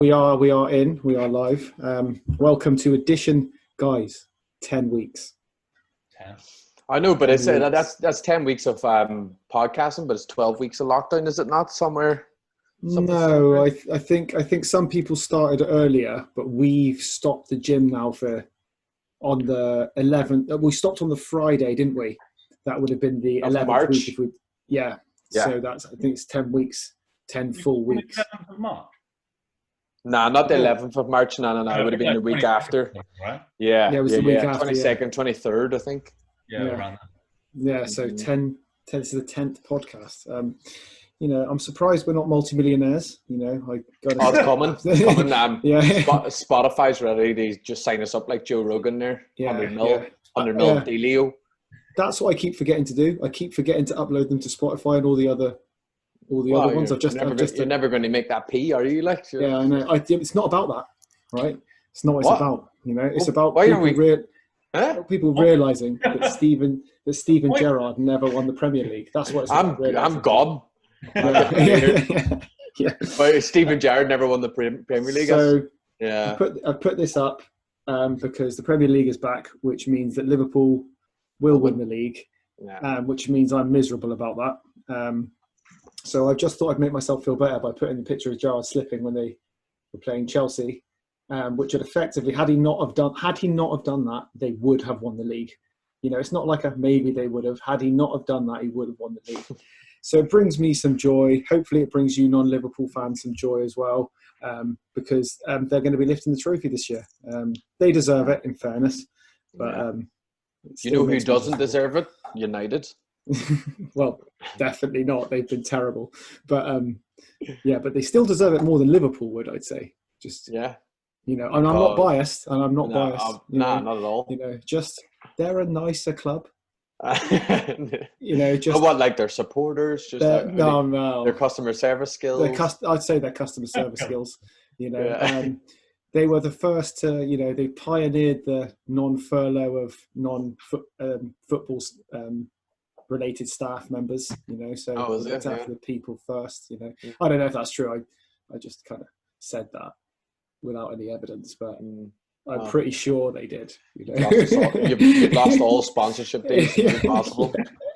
We are live. Welcome to Edition, guys. 10 weeks. 10. I know, but it's 10 weeks. that's 10 weeks of podcasting, but it's 12 weeks of lockdown, is it not? Somewhere. No, I think some people started earlier, but we've stopped the gym now on the 11th. We stopped on the Friday, didn't we? That would have been the 11th March. week if we. Yeah. So I think it's 10 weeks, 10 full weeks. 11th of March. Nah, not the 11th of March. No. It would have been the week after. Right? Yeah, it was the week after. 22nd, 23rd, I think. Yeah, around that. Yeah, so 10 to the 10th podcast. I'm surprised we're not multimillionaires. It's coming. Yeah. Spotify's ready to just sign us up like Joe Rogan there. 100 mil dealio. That's what I keep forgetting to do. I keep forgetting to upload them to Spotify and all the other ones. You're never going to make that P, are you? Like, yeah, I know. It's not about that, right? It's not what it's about. It's about people realizing that Steven Gerrard never won the Premier League. That's what it's about. I'm gone. Yeah. But Steven Gerrard never won the Premier League. So yeah, I put this up because the Premier League is back, which means that Liverpool will win the league, which means I'm miserable about that. So I just thought I'd make myself feel better by putting the picture of Gerrard slipping when they were playing Chelsea, which had effectively, had he not have done that, they would have won the league. It's not like maybe they would have. Had he not have done that, he would have won the league. So it brings me some joy. Hopefully it brings you non-Liverpool fans some joy as well, because they're going to be lifting the trophy this year. They deserve it, in fairness. But you know who doesn't deserve it? United. Well, definitely not. They've been terrible. But but they still deserve it more than Liverpool would, I'd say. And I'm not biased. Not at all. Just they're a nicer club. Like their supporters, just their customer service skills. I'd say their customer service skills. They were the first to, they pioneered the non-furlough of non-football related staff members. So it's after the people first. I don't know if that's true. I just kind of said that without any evidence, but. I'm pretty sure they did. You've lost all sponsorship deals. Possible.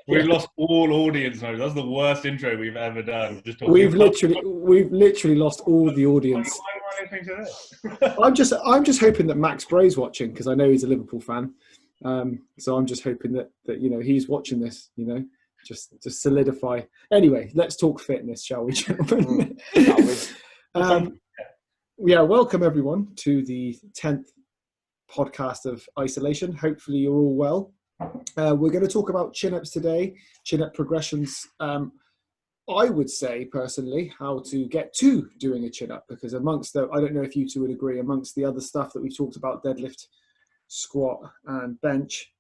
We've lost all audience now. That's the worst intro we've ever done. We've literally lost all the audience. Why am I listening to this? I'm just hoping that Max Bray's watching, because I know he's a Liverpool fan. So I'm just hoping that he's watching this. Just to solidify. Anyway, let's talk fitness, shall we, gentlemen? Welcome everyone to the 10th podcast of Isolation. Hopefully you're all well. We're going to talk about chin-ups today, chin-up progressions. I would say personally how to get to doing a chin-up, because I don't know if you two would agree, amongst the other stuff that we've talked about, deadlift, squat and bench,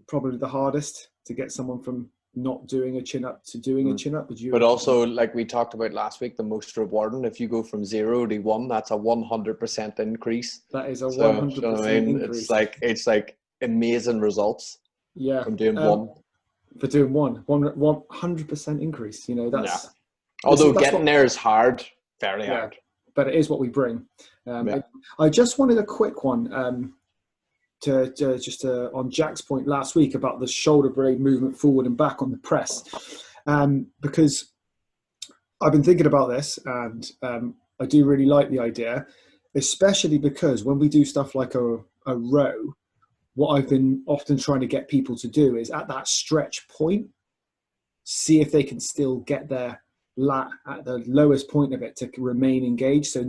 probably the hardest to get someone from not doing a chin-up to doing a chin-up. But also, like we talked about last week, the most rewarding, if you go from 0 to 1, that's a 100% increase. That is a 100% increase. It's like amazing results. Yeah. From doing one. For doing 100% increase. That's. Although getting there is hard, very hard. But it is what we bring. I just wanted a quick one. On Jack's point last week about the shoulder blade movement forward and back on the press, because I've been thinking about this, and I do really like the idea, especially because when we do stuff like a row, what I've been often trying to get people to do is at that stretch point, see if they can still get their lat at the lowest point of it to remain engaged. So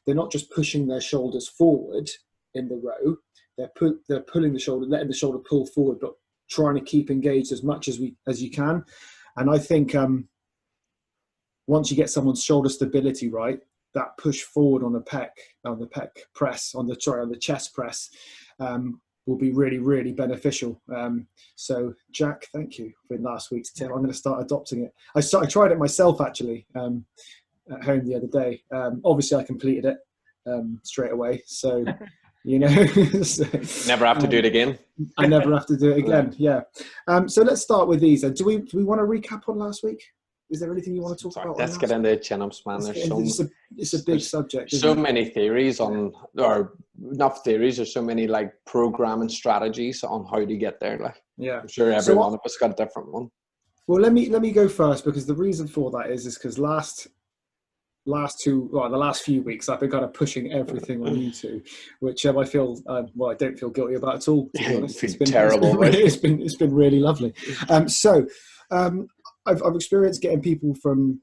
they're not just pushing their shoulders forward in the row. They're pulling the shoulder, letting the shoulder pull forward, but trying to keep engaged as much as you can. And I think once you get someone's shoulder stability right, that push forward on the chest press will be really, really beneficial. So Jack, thank you for last week's tip. I'm going to start adopting it. I tried it myself actually at home the other day. Obviously I completed it straight away. So. Never have to do it again. I never have to do it again. Yeah. So let's start with these. Do we want to recap on last week? is there anything you want to talk about? Let's get into chin-ups, man. It's a big subject. So many theories on, or not theories, there's so many like programming strategies on how to get there. Like, yeah, I'm sure every one of us got a different one. Well, let me go first, because the reason for that is because the last few weeks I've been kind of pushing everything on you two, which I feel I don't feel guilty about at all, to be honest. It's been terrible. It's been really lovely. I've experienced getting people from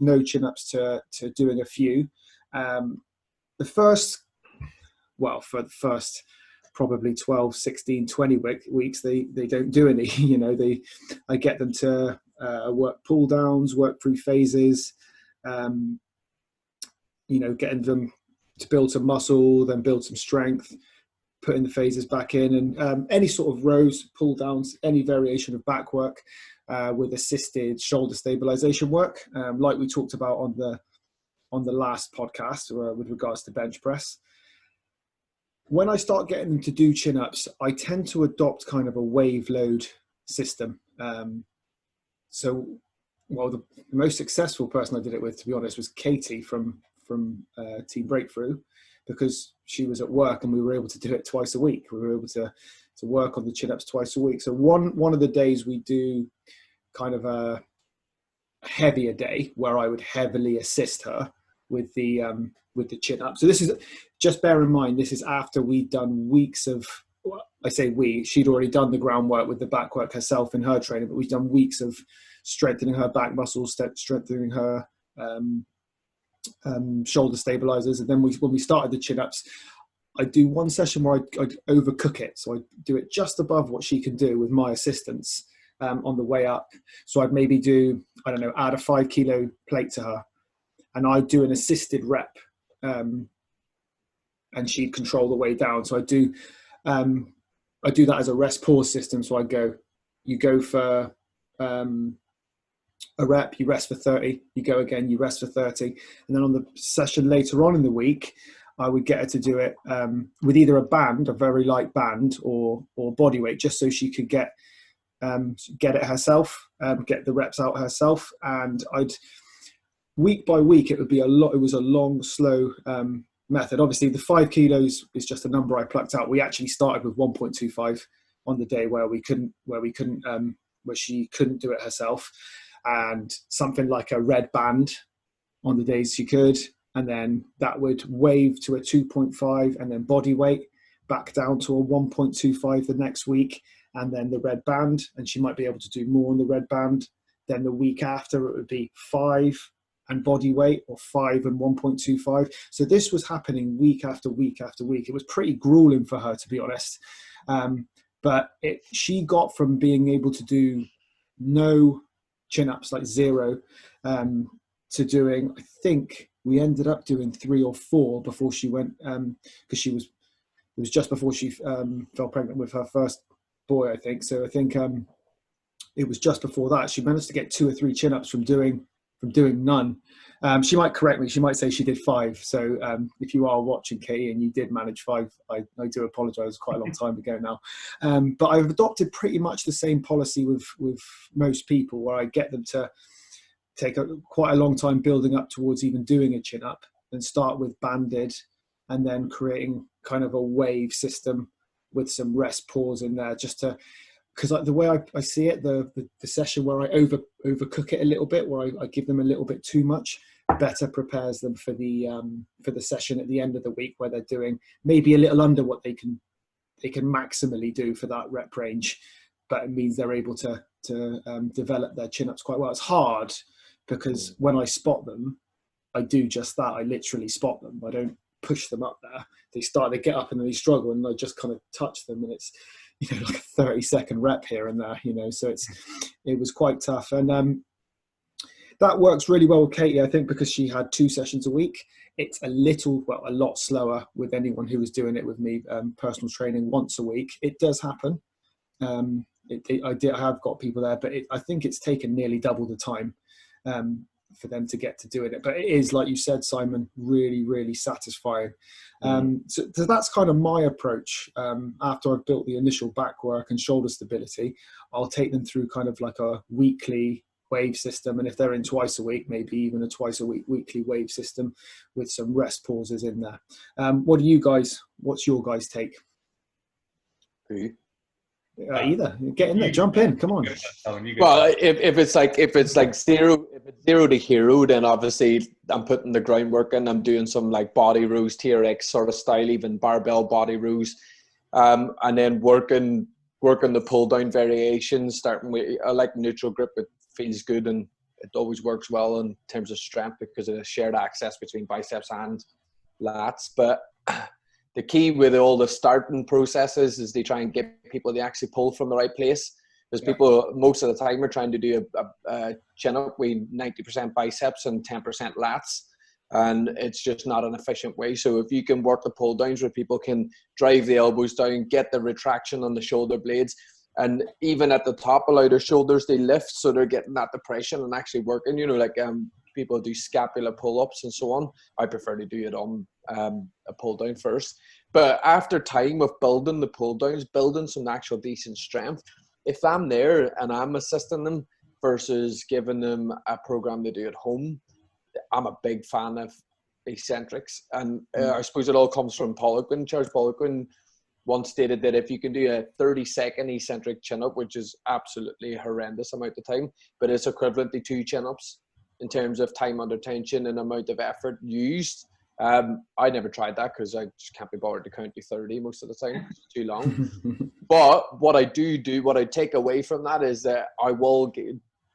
no chin-ups to doing a few. For the first probably 12, 16, 20 weeks, they don't do any. I get them to work pull downs, work through phases, getting them to build some muscle, then build some strength, putting the phases back in, and any sort of rows, pull downs, any variation of back work with assisted shoulder stabilization work, like we talked about on the last podcast with regards to bench press. When I start getting them to do chin-ups, I tend to adopt kind of a wave load system. The most successful person I did it with, to be honest, was Katie from Team Breakthrough, because she was at work and we were able to do it twice a week. We were able to work on the chin-ups twice a week. So one of the days we do kind of a heavier day where I would heavily assist her with the chin-up. So this is, just bear in mind, this is after we'd done weeks of, she'd already done the groundwork with the back work herself in her training, but we've done weeks of strengthening her back muscles, strengthening her shoulder stabilizers. And then when we started the chin-ups, I do one session where I'd overcook it. So I do it just above what she can do with my assistance on the way up. So I'd maybe do, add a 5 kilo plate to her, and I'd do an assisted rep, and she'd control the way down. So I do that as a rest pause system. So you go for a rep, you rest for 30, you go again, you rest for 30. And then on the session later on in the week, I would get her to do it with either a very light band or body weight, just so she could get it herself, get the reps out herself. And week by week, it was a long, slow method. Obviously the 5 kilos is just a number I plucked out. We actually started with 1.25 on the day where she couldn't do it herself, and something like a red band on the days she could. And then that would wave to a 2.5, and then body weight back down to a 1.25 the next week, and then the red band, and she might be able to do more on the red band. Then the week after, it would be 5 and body weight, or 5 and 1.25. So this was happening week after week after week. It was pretty grueling for her, to be honest. But she got from being able to do no chin-ups, like 0, to doing, I think we ended up doing 3 or 4 before she went, because it was just before she fell pregnant with her first boy, I think. So I think it was just before that she managed to get 2 or 3 chin-ups from doing none. She might correct me. She might say she did 5. So if you are watching, Katie, and you did manage 5, I do apologise. Quite a long time ago now. But I've adopted pretty much the same policy with most people, where I get them to take quite a long time building up towards even doing a chin-up, and start with banded, and then creating kind of a wave system with some rest pause in there, just to, because the way I see it, the session where I overcook it a little bit, where I give them a little bit too much, better prepares them for the session at the end of the week, where they're doing maybe a little under what they can maximally do for that rep range, but it means they're able to develop their chin-ups quite well. It's hard because when I spot them, I do just that. I literally spot them. I don't push them up there. They get up and then they struggle, and I just kind of touch them, and it's like a 30-second rep here and there. So it was quite tough, and that works really well with Katie, I think, because she had 2 sessions a week. It's a lot slower with anyone who was doing it with me, personal training once a week. It does happen. I have got people there, but I think it's taken nearly double the time for them to get to doing it. But it is, like you said, Simon, really, really satisfying. So that's kind of my approach. After I've built the initial back work and shoulder stability, I'll take them through kind of like a weekly wave system, and if they're in twice a week, maybe even a twice a week weekly wave system with some rest pauses in there. What's your guys' take? Either get in there, jump in, come on. Well, if it's like zero to hero, then obviously I'm putting the groundwork in. I'm doing some like body rows, TRX sort of style, even barbell body rows, and then working the pull down variations. Starting with, I like neutral grip. It feels good and it always works well in terms of strength because of the shared access between biceps and lats. But the key with all the starting processes is they try and get people to actually pull from the right place. Because people most of the time are trying to do a chin up with 90% biceps and 10% lats. And it's just not an efficient way. So if you can work the pull downs where people can drive the elbows down, get the retraction on the shoulder blades, and even at the top allow their shoulders to lift so they're getting that depression and actually working, like people do scapula pull-ups and so on. I prefer to do it on a pull down first. But after time of building the pull downs, building some actual decent strength, if I'm there and I'm assisting them versus giving them a program to do at home, I'm a big fan of eccentrics. And I suppose it all comes from Poliquin. Charles Poliquin once stated that if you can do a 30-second eccentric chin-up, which is absolutely horrendous amount of time, but it's equivalent to 2 chin-ups in terms of time under tension and amount of effort used. I never tried that because I just can't be bothered to count to 30 most of the time. It's too long. But what I what I take away from that is that I will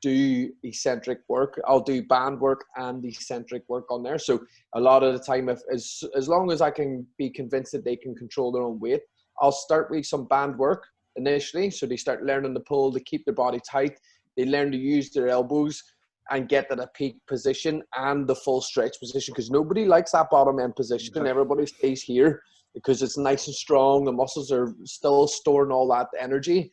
do eccentric work. I'll do band work and eccentric work on there. So a lot of the time, as long as I can be convinced that they can control their own weight, I'll start with some band work initially. So they start learning to pull, to keep their body tight. They learn to use their elbows and get to the peak position and the full stretch position, because nobody likes that bottom end position. Everybody stays here because it's nice and strong. The muscles are still storing all that energy.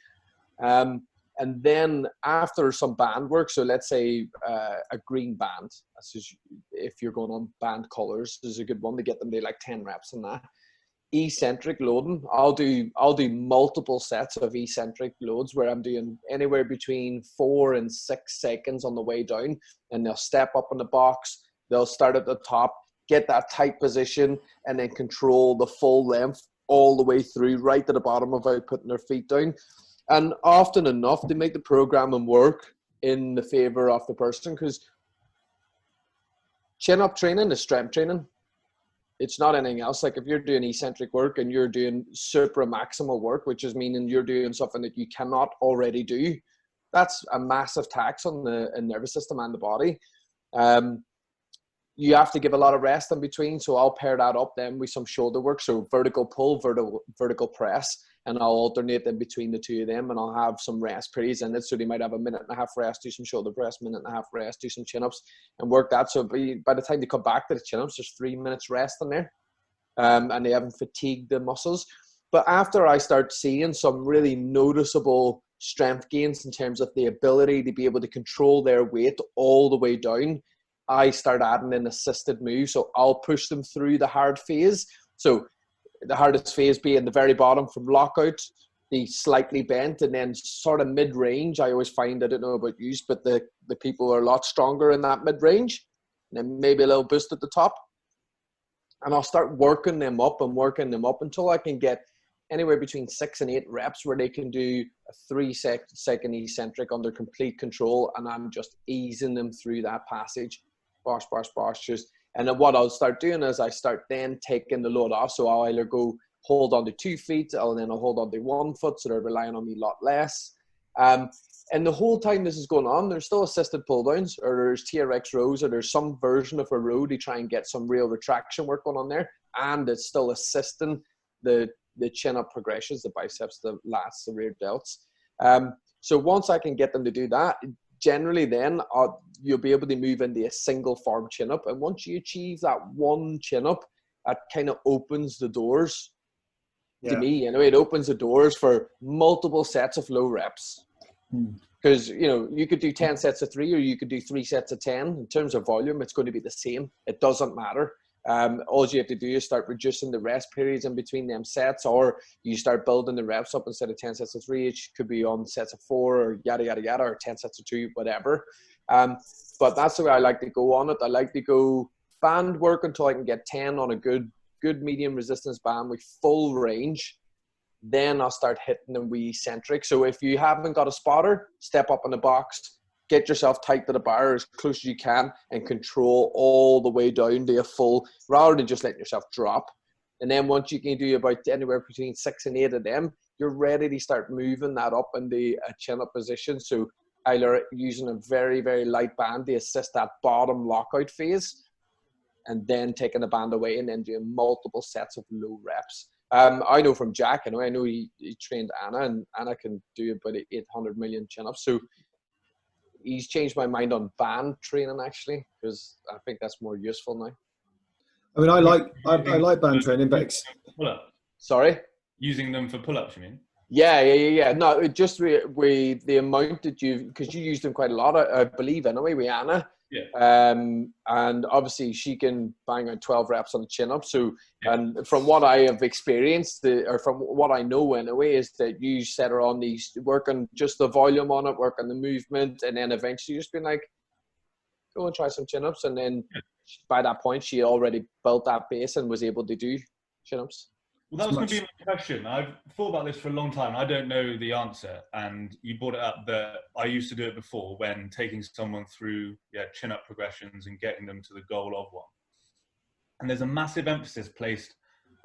And then after some band work, so let's say a green band, if you're going on band colors, is a good one to get them to like 10 reps and that. Eccentric loading, I'll do multiple sets of eccentric loads where I'm doing anywhere between 4 and 6 seconds on the way down, and they'll step up in the box, they'll start at the top, get that tight position, and then control the full length all the way through right to the bottom without putting their feet down. And often enough they make the programming work in the favor of the person, because chin up training is strength training. It's not anything else. Like if you're doing eccentric work and you're doing supramaximal work, which is meaning you're doing something that you cannot already do, that's a massive tax on the nervous system and the body. You have to give a lot of rest in between. So I'll pair that up then with some shoulder work. So vertical pull, vertical press, and I'll alternate in between the two of them, and I'll have some rest periods in it. So they might have a 1.5 minute rest, do some shoulder press, 1.5 minute rest, do some chin-ups, and work that. So by the time they come back to the chin-ups, there's 3 minutes rest in there, and they haven't fatigued the muscles. But after I start seeing some really noticeable strength gains in terms of the ability to be able to control their weight all the way down, I start adding in assisted moves. So I'll push them through the hard phase. So the hardest phase being the very bottom from lockout, the slightly bent, and then sort of mid-range. I always find, I don't know about you, but the people are a lot stronger in that mid-range, and then maybe a little boost at the top. And I'll start working them up until I can get anywhere between 6 and 8 reps where they can do a 3-second eccentric under complete control, and I'm just easing them through that passage. Bosh, bosh, bosh, and then what I'll start doing is I start then taking the load off. So I'll either go hold on to 2 feet, and then I'll hold on to 1 foot, so they're relying on me a lot less. And the whole time this is going on, there's still assisted pull downs, or there's TRX rows, or there's some version of a row to try and get some real retraction work going on there. And it's still assisting the chin up progressions, the biceps, the lats, the rear delts. So once I can get them to do that, generally then you'll be able to move into a single form chin up. And once you achieve that one chin up, that kind of opens the doors to me. Anyway, it opens the doors for multiple sets of low reps. Because, you could do 10 sets of 3, or you could do 3 sets of 10. In terms of volume, it's going to be the same. It doesn't matter. All you have to do is start reducing the rest periods in between them sets, or you start building the reps up. Instead of 10 sets of 3, it could be on sets of 4, or yada, yada, yada, or 10 sets of 2, whatever. But that's the way I like to go on it. I like to go band work until I can get 10 on a good medium resistance band with full range. Then I'll start hitting them with eccentric. So if you haven't got a spotter, step up in the box, get yourself tight to the bar as close as you can, and control all the way down to a full, rather than just letting yourself drop. And then once you can do about anywhere between 6 and 8 of them, you're ready to start moving that up in the chin-up position. So either using a very, very light band to assist that bottom lockout phase, and then taking the band away and then doing multiple sets of low reps. I know from Jack, I know he trained Anna, and Anna can do about 800 million chin-ups. So he's changed my mind on band training, actually, because I think that's more useful now. I mean, I like band training, but pull-up. Sorry? Using them for pull-ups, you mean? Yeah. No, it just with the amount that because you use them quite a lot, I believe, anyway, with Anna. Yeah. And obviously she can bang out 12 reps on the chin-up. So, and from what I have experienced, or from what I know anyway, is that you set her on these, working just the volume on it, working the movement, and then eventually just being like, go and try some chin-ups. And then by that point, she already built that base and was able to do chin-ups. Well, that was going to be my question. I've thought about this for a long time. I don't know the answer. And you brought it up that I used to do it before when taking someone through chin-up progressions and getting them to the goal of one. And there's a massive emphasis placed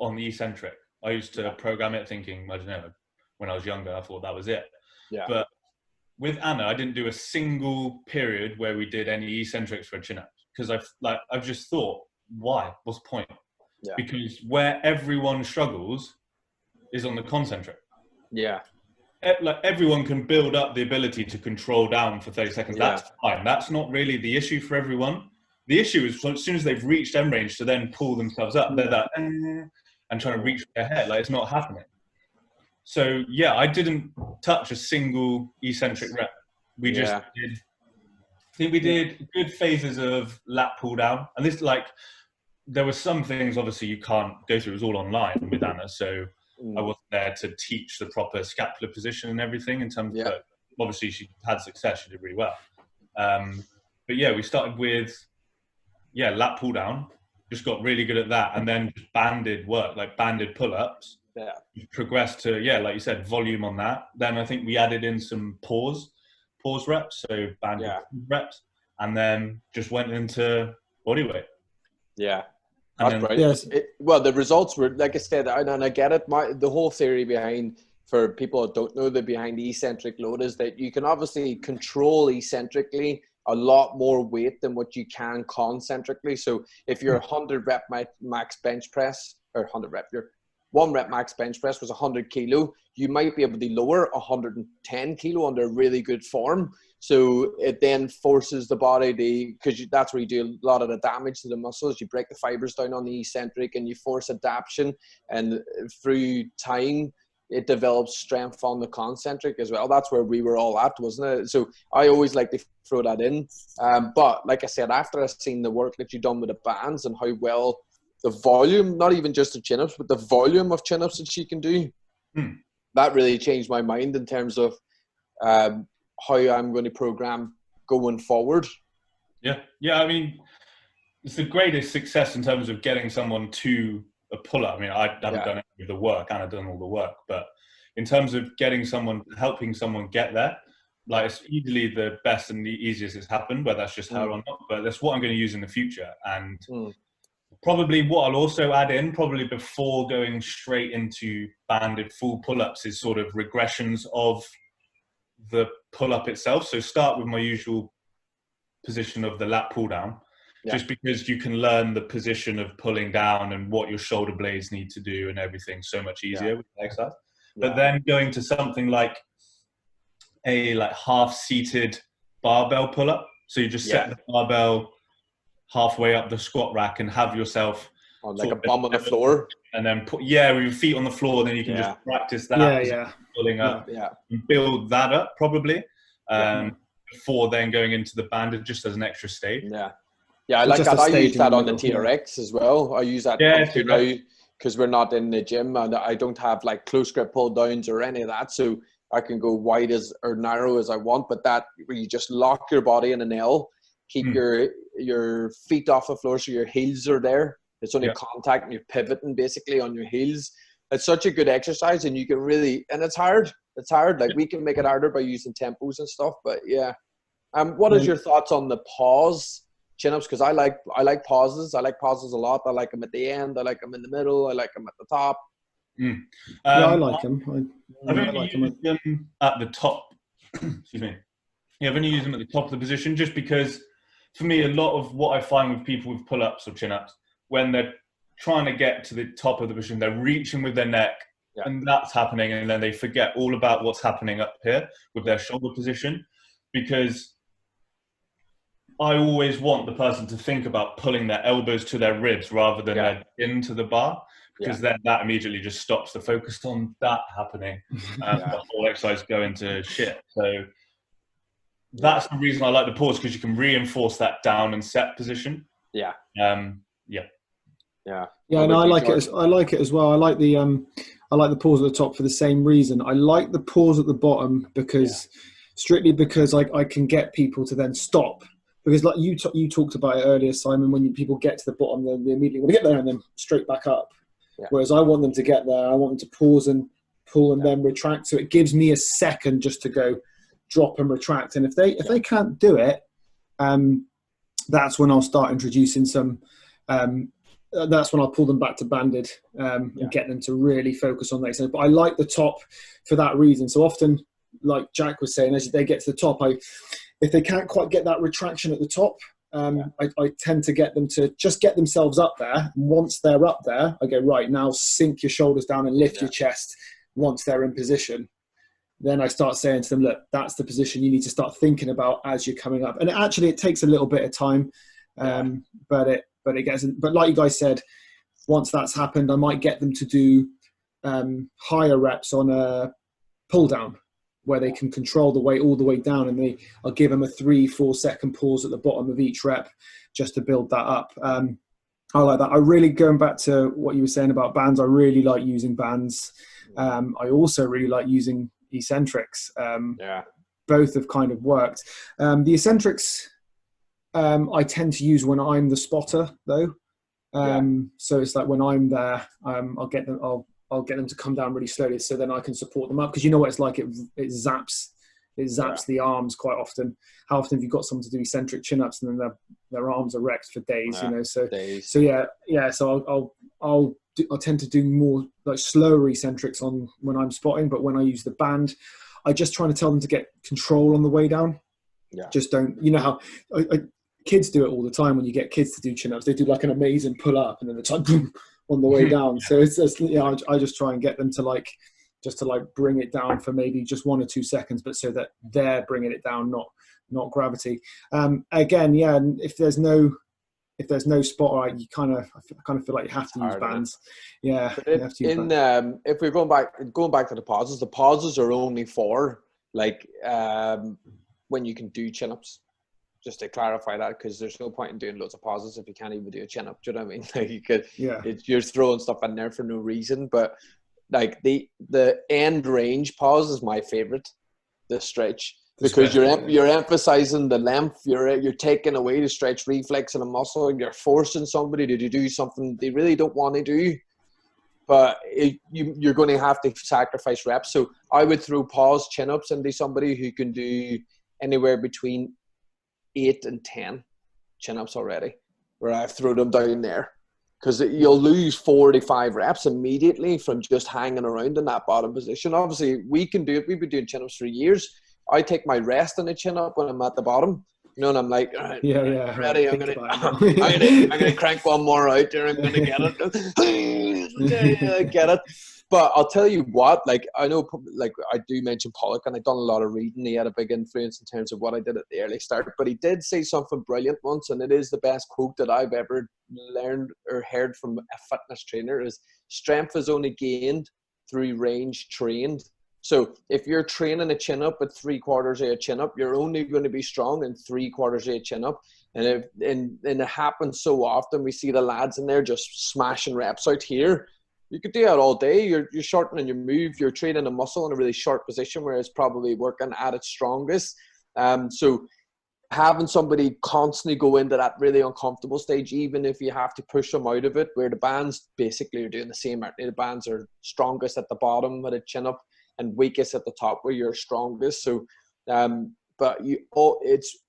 on the eccentric. I used to program it thinking, I don't know, when I was younger, I thought that was it. Yeah. But with Anna, I didn't do a single period where we did any eccentrics for a chin-up. Because I've just thought, why? What's the point? Yeah. Because where everyone struggles is on the concentric. Yeah. Like everyone can build up the ability to control down for 30 seconds. Yeah. That's fine. That's not really the issue for everyone. The issue is as soon as they've reached end range to then pull themselves up, they're that and trying to reach their head. Like it's not happening. So yeah, I didn't touch a single eccentric rep. We just did. I think we did good phases of lat pull down, and this there were some things obviously you can't go through. It was all online with Anna, so I wasn't there to teach the proper scapular position and everything in terms of, obviously she had success, she did really well. But yeah, we started with, lat pull down, just got really good at that. And then banded work, like banded pull-ups. Yeah. Progressed to, like you said, volume on that. Then I think we added in some pause reps, so banded reps, and then just went into body weight. Yeah. And That's then, right. Yes. Well, the results were, like I said, and I get it. The whole theory behind, for people that don't know, behind the eccentric load is that you can obviously control eccentrically a lot more weight than what you can concentrically. So if your 100 rep max bench press, or 100 rep, your 1 rep max bench press was 100 kilo, you might be able to lower 110 kilo under really good form. So it then forces the body to, because that's where you do a lot of the damage to the muscles. You break the fibers down on the eccentric and you force adaptation, and through time it develops strength on the concentric as well. That's where we were all at, wasn't it? So I always like to throw that in. But like I said, after I've seen the work that you've done with the bands and how well the volume, not even just the chin-ups, but the volume of chin-ups that she can do, that really changed my mind in terms of how I'm going to program going forward. Yeah. I mean, it's the greatest success in terms of getting someone to a pull-up. I mean, I haven't done any of the work, and I've done all the work, but in terms of helping someone get there, like it's easily the best and the easiest it's happened, whether that's just her or not, but that's what I'm going to use in the future. And probably what I'll also add in, probably before going straight into banded full pull-ups, is sort of regressions of the pull-up itself. So start with my usual position of the lat pull down, just because you can learn the position of pulling down and what your shoulder blades need to do and everything so much easier with the exercise. But then going to something like a half-seated barbell pull-up. So you just set the barbell halfway up the squat rack and have yourself on like a bum on the floor, and then put with your feet on the floor, and then you can just practice that pulling up and build that up probably before then going into the banded, just as an extra stage. I like that. I use that on the TRX as well. I use that now because we're not in the gym and I don't have like close grip pull downs or any of that, so I can go wide as or narrow as I want, but that where you just lock your body in an L, keep your feet off the floor so your heels are there. It's only contact and you're pivoting basically on your heels. It's such a good exercise, and you can really, and it's hard. It's hard. Like we can make it harder by using tempos and stuff, but yeah. What is your thoughts on the pause chin-ups? Because I like pauses. I like pauses a lot. I like them at the end. I like them in the middle. I like them at the top. Yeah, I like them. I've only used them at the top. Excuse me. Yeah, I've only used them at the top of the position just because, for me, a lot of what I find with people with pull-ups or chin-ups, when they're trying to get to the top of the position, they're reaching with their neck, and that's happening, and then they forget all about what's happening up here with their shoulder position, because I always want the person to think about pulling their elbows to their ribs rather than their chin to the bar, because then that immediately just stops the focus on that happening, and the whole exercise going to shit. So that's the reason I like the pause, because you can reinforce that down and set position. Yeah, and I like it. I like it as well. I like the pause at the top for the same reason. I like the pause at the bottom because strictly because I can get people to then stop. Because like you talked about it earlier, Simon, when people get to the bottom, then they immediately want to get there and then straight back up. Yeah. Whereas I want them to get there. I want them to pause and pull and then retract. So it gives me a second just to go drop and retract. And if they can't do it, that's when I'll start introducing some. That's when I'll pull them back to banded and get them to really focus on that. But I like the top for that reason. So often, like Jack was saying, as they get to the top, if they can't quite get that retraction at the top, I tend to get them to just get themselves up there. And once they're up there, I go, right, now sink your shoulders down and lift your chest once they're in position. Then I start saying to them, look, that's the position you need to start thinking about as you're coming up. And it takes a little bit of time, but like you guys said, once that's happened, I might get them to do higher reps on a pull down, where they can control the weight all the way down, and I'll give them a 3-4 second pause at the bottom of each rep just to build that up. I like that. I really, going back to what you were saying about bands, I really like using bands. I also really like using eccentrics. Both have kind of worked. The eccentrics I tend to use when I'm the spotter though. So it's like when I'm there, I'll get them to come down really slowly, so then I can support them up, because you know what it's like. It zaps the arms quite often. How often have you got someone to do eccentric chin-ups and then their arms are wrecked for days? So I'll tend to do more like slower eccentrics on when I'm spotting, but when I use the band, I just try to tell them to get control on the way down. Just don't, you know how kids do it all the time. When you get kids to do chin-ups, they do like an amazing pull-up and then it's like boom on the way down. So it's just, I just try and get them to just bring it down for maybe just 1 or 2 seconds, but so that they're bringing it down, not gravity. Again, and if there's no spotter, I kind of feel like you have to use bands. Yeah. If we're going back to the pauses are only for when you can do chin-ups. Just to clarify that, because there's no point in doing loads of pauses if you can't even do a chin-up. Do you know what I mean? Like you could, you're throwing stuff in there for no reason. But like the end range pause is my favorite, the stretch, because you're emphasizing the length. You're taking away the stretch reflex in a muscle, and you're forcing somebody to do something they really don't want to do. But you're going to have to sacrifice reps. So I would throw pause chin-ups into somebody who can do anywhere between 8 and 10 chin-ups already, where I throw them down there, because you'll lose 45 reps immediately from just hanging around in that bottom position. Obviously, we can do it. We've been doing chin-ups for years. I take my rest in a chin-up when I'm at the bottom, and I'm like, all right, ready. I'm gonna crank one more out there. I'm gonna get it. Get it. But I'll tell you what, I know, I do mention Pollock, and I've done a lot of reading. He had a big influence in terms of what I did at the early start. But he did say something brilliant once, and it is the best quote that I've ever learned or heard from a fitness trainer, is strength is only gained through range trained. So if you're training a chin-up at 3/4 of a chin-up, you're only going to be strong in 3/4 of a chin-up. And it happens so often. We see the lads in there just smashing reps out here. You could do that all day. You're shortening your move. You're training a muscle in a really short position where it's probably working at its strongest. So having somebody constantly go into that really uncomfortable stage, even if you have to push them out of it, where the bands basically are doing the same. The bands are strongest at the bottom with a chin up and weakest at the top where you're strongest. So, but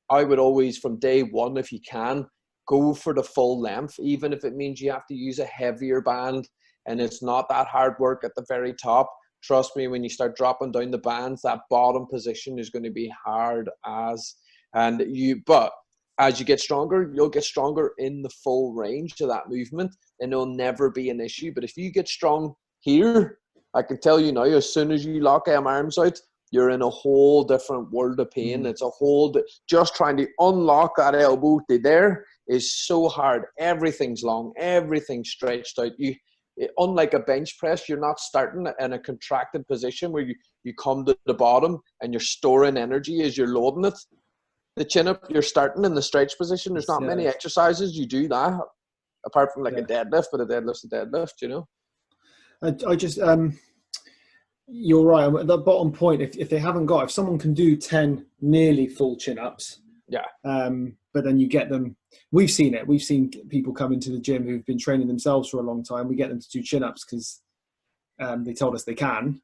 I would always, from day one, if you can, go for the full length, even if it means you have to use a heavier band and it's not that hard work at the very top. Trust me, when you start dropping down the bands, that bottom position is going to be hard as. But as you get stronger, you'll get stronger in the full range of that movement, and it'll never be an issue. But if you get strong here, I can tell you now, as soon as you lock them arms out, you're in a whole different world of pain. It's a whole, just trying to unlock that elbow there is so hard. Everything's long, everything's stretched out. Unlike a bench press, you're not starting in a contracted position where you come to the bottom and you're storing energy as you're loading it. The chin up, you're starting in the stretch position. There's not many exercises you do that, apart from a deadlift, but a deadlift's a deadlift, you know. I just you're right at the bottom point. If someone can do 10 nearly full chin ups, but then you get them. We've seen it. We've seen people come into the gym who've been training themselves for a long time. We get them to do chin ups because they told us they can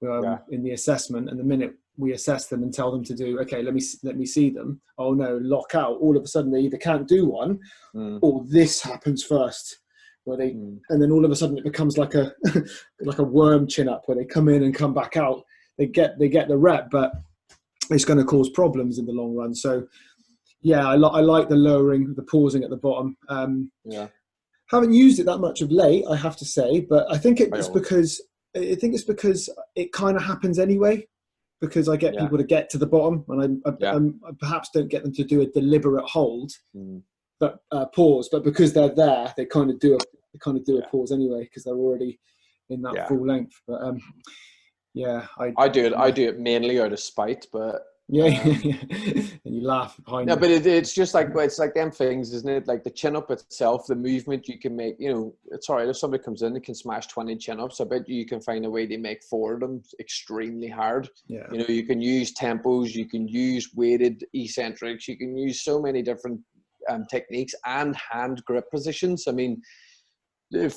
in the assessment. And the minute we assess them and tell them to do, okay, let me see them. Oh no, lock out. All of a sudden they either can't do one or this happens first. Where they and then all of a sudden it becomes like a like a worm chin up where they come in and come back out. They get the rep, but it's going to cause problems in the long run. So yeah, I like the lowering, the pausing at the bottom. Haven't used it that much of late, I have to say, but I think it's because it kind of happens anyway. Because I get people to get to the bottom, and I perhaps don't get them to do a deliberate hold, but pause. But because they're there, they kind of do a pause anyway because they're already in that full length. But I do it mainly out of spite, but and you laugh behind. Yeah, but it's just like them things, isn't it? Like the chin up itself, the movement you can make. You know, it's all right if somebody comes in and can smash 20 chin ups. I bet you can find a way to make 4 of them extremely hard. Yeah. You know, you can use tempos, you can use weighted eccentrics, you can use so many different techniques and hand grip positions. I mean,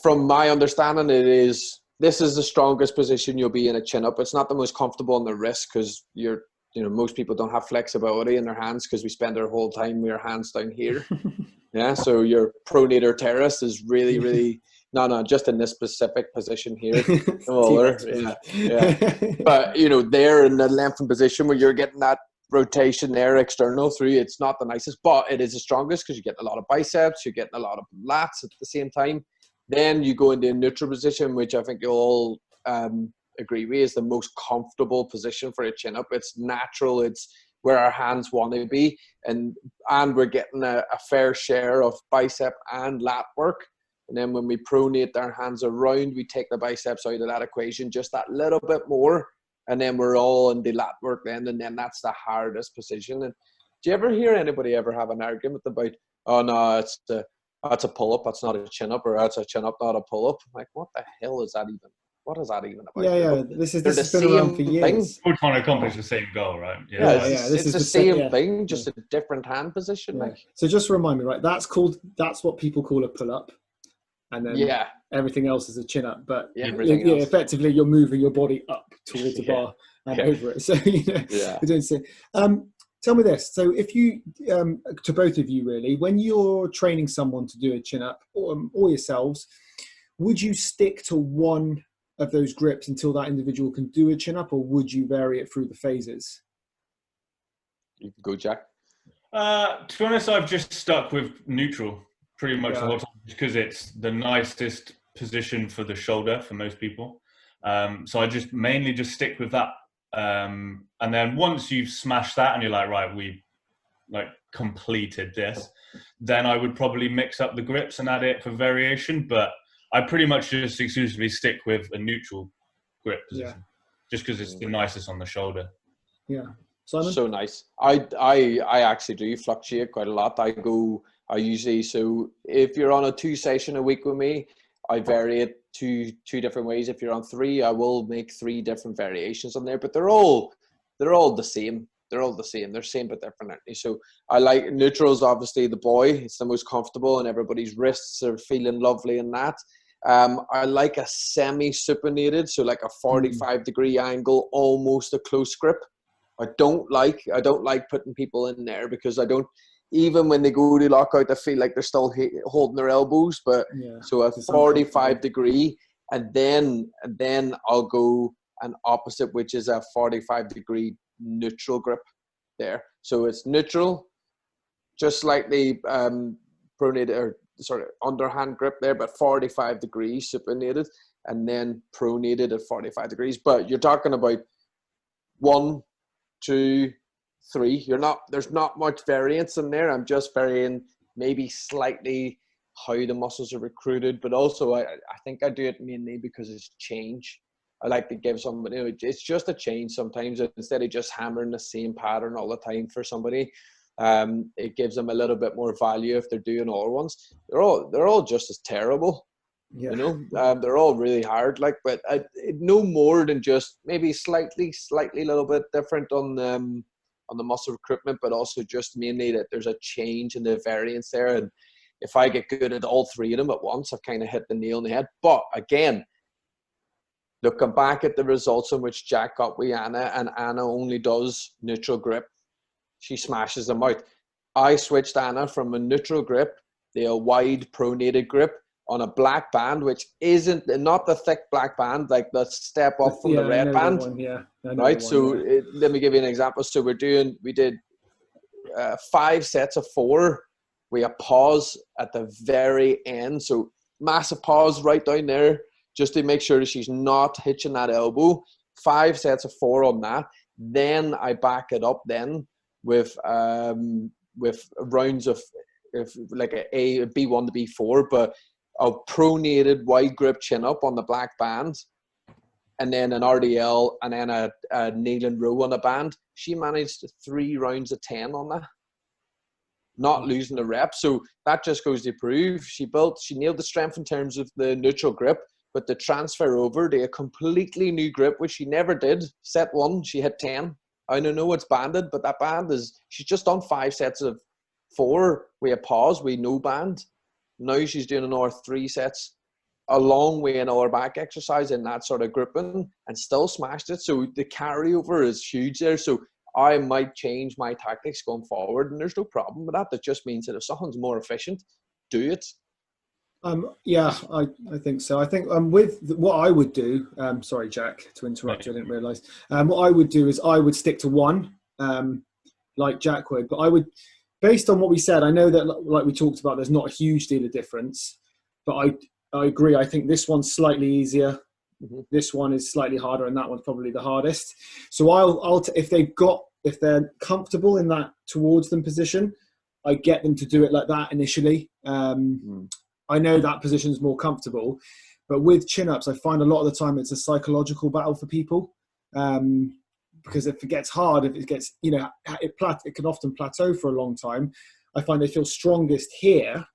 from my understanding, this is the strongest position you'll be in a chin up. It's not the most comfortable on the wrist because most people don't have flexibility in their hands because we spend our whole time with our hands down here. So your pronator teres is really, really just in this specific position here. But they're in the lengthened position where you're getting that rotation there external through. It's not the nicest, but it is the strongest because you get a lot of biceps, you're getting a lot of lats at the same time. Then you go into a neutral position, which I think you'll all agree with is the most comfortable position for a chin up. It's natural, it's where our hands want to be, and we're getting a fair share of bicep and lat work. And then when we pronate our hands around, we take the biceps out of that equation just that little bit more, and then we're all in the lat work then, and then that's the hardest position. And do you ever hear anybody ever have an argument about, oh no, that's a pull-up, that's not a chin-up, or that's a chin-up, not a pull-up? Like, what the hell is that even? What is that even about? Yeah. This has been around for years. We're trying to accomplish the same goal, right? It's the same thing, just a different hand position. Yeah. So just to remind me, right? That's what people call a pull-up, and then everything else is a chin-up. But effectively, you're moving your body up towards the bar and over it. So you're doing so. Tell me this. So if you, to both of you really, when you're training someone to do a chin-up or yourselves, would you stick to one of those grips until that individual can do a chin-up, or would you vary it through the phases? You can go, Jack. To be honest, I've just stuck with neutral pretty much the whole time because it's the nicest position for the shoulder for most people. So I just mainly stick with that. And then once you've smashed that and you're like, right, we completed this, then I would probably mix up the grips and add it for variation. But I pretty much just exclusively stick with a neutral grip position, just because it's the nicest on the shoulder. Yeah, Simon? So nice. I actually do fluctuate quite a lot. So if you're on a 2 session a week with me, I vary it two different ways. If you're on 3, I will make 3 different variations on there, but they're all the same. They're all the same. They're same but different. So I like neutrals, obviously the boy. It's the most comfortable and everybody's wrists are feeling lovely in that. I like a semi-supinated, so like a 45-degree angle, almost a close grip. I don't like putting people in there because even when they go to lock out, they feel like they're still holding their elbows. But so a 45-degree, and then I'll go an opposite, which is a 45-degree neutral grip there. So it's neutral, just slightly pronated, or sort of underhand grip there, but 45 degrees supinated, and then pronated at 45 degrees. But you're talking about 1, 2, 3. There's not much variance in there. I'm just varying maybe slightly how the muscles are recruited, but also I think I do it mainly because it's change. I like to give somebody, it's just a change sometimes, instead of just hammering the same pattern all the time for somebody. It gives them a little bit more value if they're doing all ones. They're all just as terrible, they're all really hard, but no more than just maybe slightly a little bit different on the muscle recruitment, but also just mainly that there's a change in the variance there. And if I get good at all 3 of them at once, I've kind of hit the nail on the head. But again, looking back at the results in which Jack got with Anna, and Anna only does neutral grip, she smashes them out. I switched Anna from a neutral grip to a wide pronated grip on a black band, which isn't not the thick black band, like the step up from the red band. Right. So let me give you an example. So we did 5 sets of 4. We have pause at the very end. So massive pause right down there, just to make sure that she's not hitching that elbow. 5 sets of 4 on that. Then I back it up then with rounds of like a B1 to B4, but a pronated wide grip chin up on the black band, and then an RDL, and then a kneeling row on the band. She managed 3 rounds of 10 on that, not losing the rep. So that just goes to prove she nailed the strength in terms of the neutral grip, but the transfer over to a completely new grip, which she never did. Set 1, she hit 10. I don't know what's banded, but that band she's just done 5 sets of 4 with a pause, with no band. Now she's doing another 3 sets along with another back exercise in that sort of gripping, and still smashed it. So the carryover is huge there. So I might change my tactics going forward, and there's no problem with that. That just means that if someone's more efficient, do it. Yeah, I think so. I think with what I would do, sorry, Jack, to interrupt you, I didn't realise. What I would do is I would stick to 1, like Jack would. But I would, based on what we said, I know that, like we talked about, there's not a huge deal of difference. But I agree. I think this one's slightly easier. Mm-hmm. This one is slightly harder, and that one's probably the hardest. So if they're comfortable in that towards them position, I get them to do it like that initially. I know that position is more comfortable, but with chin-ups, I find a lot of the time it's a psychological battle for people, because if it gets hard, if it gets, it can often plateau for a long time. I find they feel strongest here,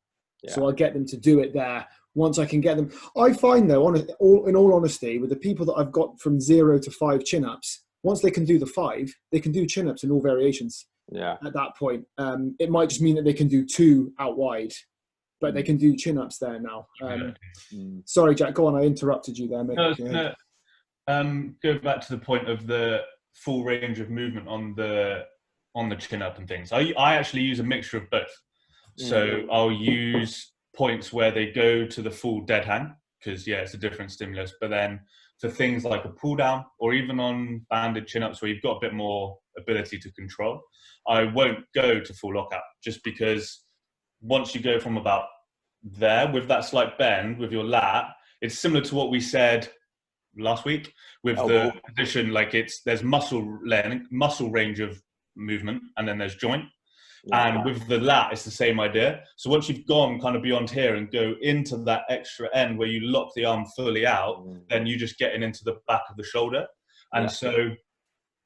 so I get them to do it there. Once I can get them, I find though, in all honesty, with the people that I've got from 0 to 5 chin-ups, once they can do the 5, they can do chin-ups in all variations. Yeah. At that point, it might just mean that they can do 2 out wide, but they can do chin-ups there now. Sorry, Jack, go on. I interrupted you there. Go back to the point of the full range of movement on the chin-up and things. I actually use a mixture of both. So I'll use points where they go to the full dead hang, because, it's a different stimulus. But then for things like a pull-down, or even on banded chin-ups where you've got a bit more ability to control, I won't go to full lockout, just because once you go from about there with that slight bend with your lat, it's similar to what we said last week with the position. Like there's muscle range of movement, and then there's joint. And with the lat, it's the same idea. So once you've gone kind of beyond here and go into that extra end where you lock the arm fully out, then you just getting into the back of the shoulder. And so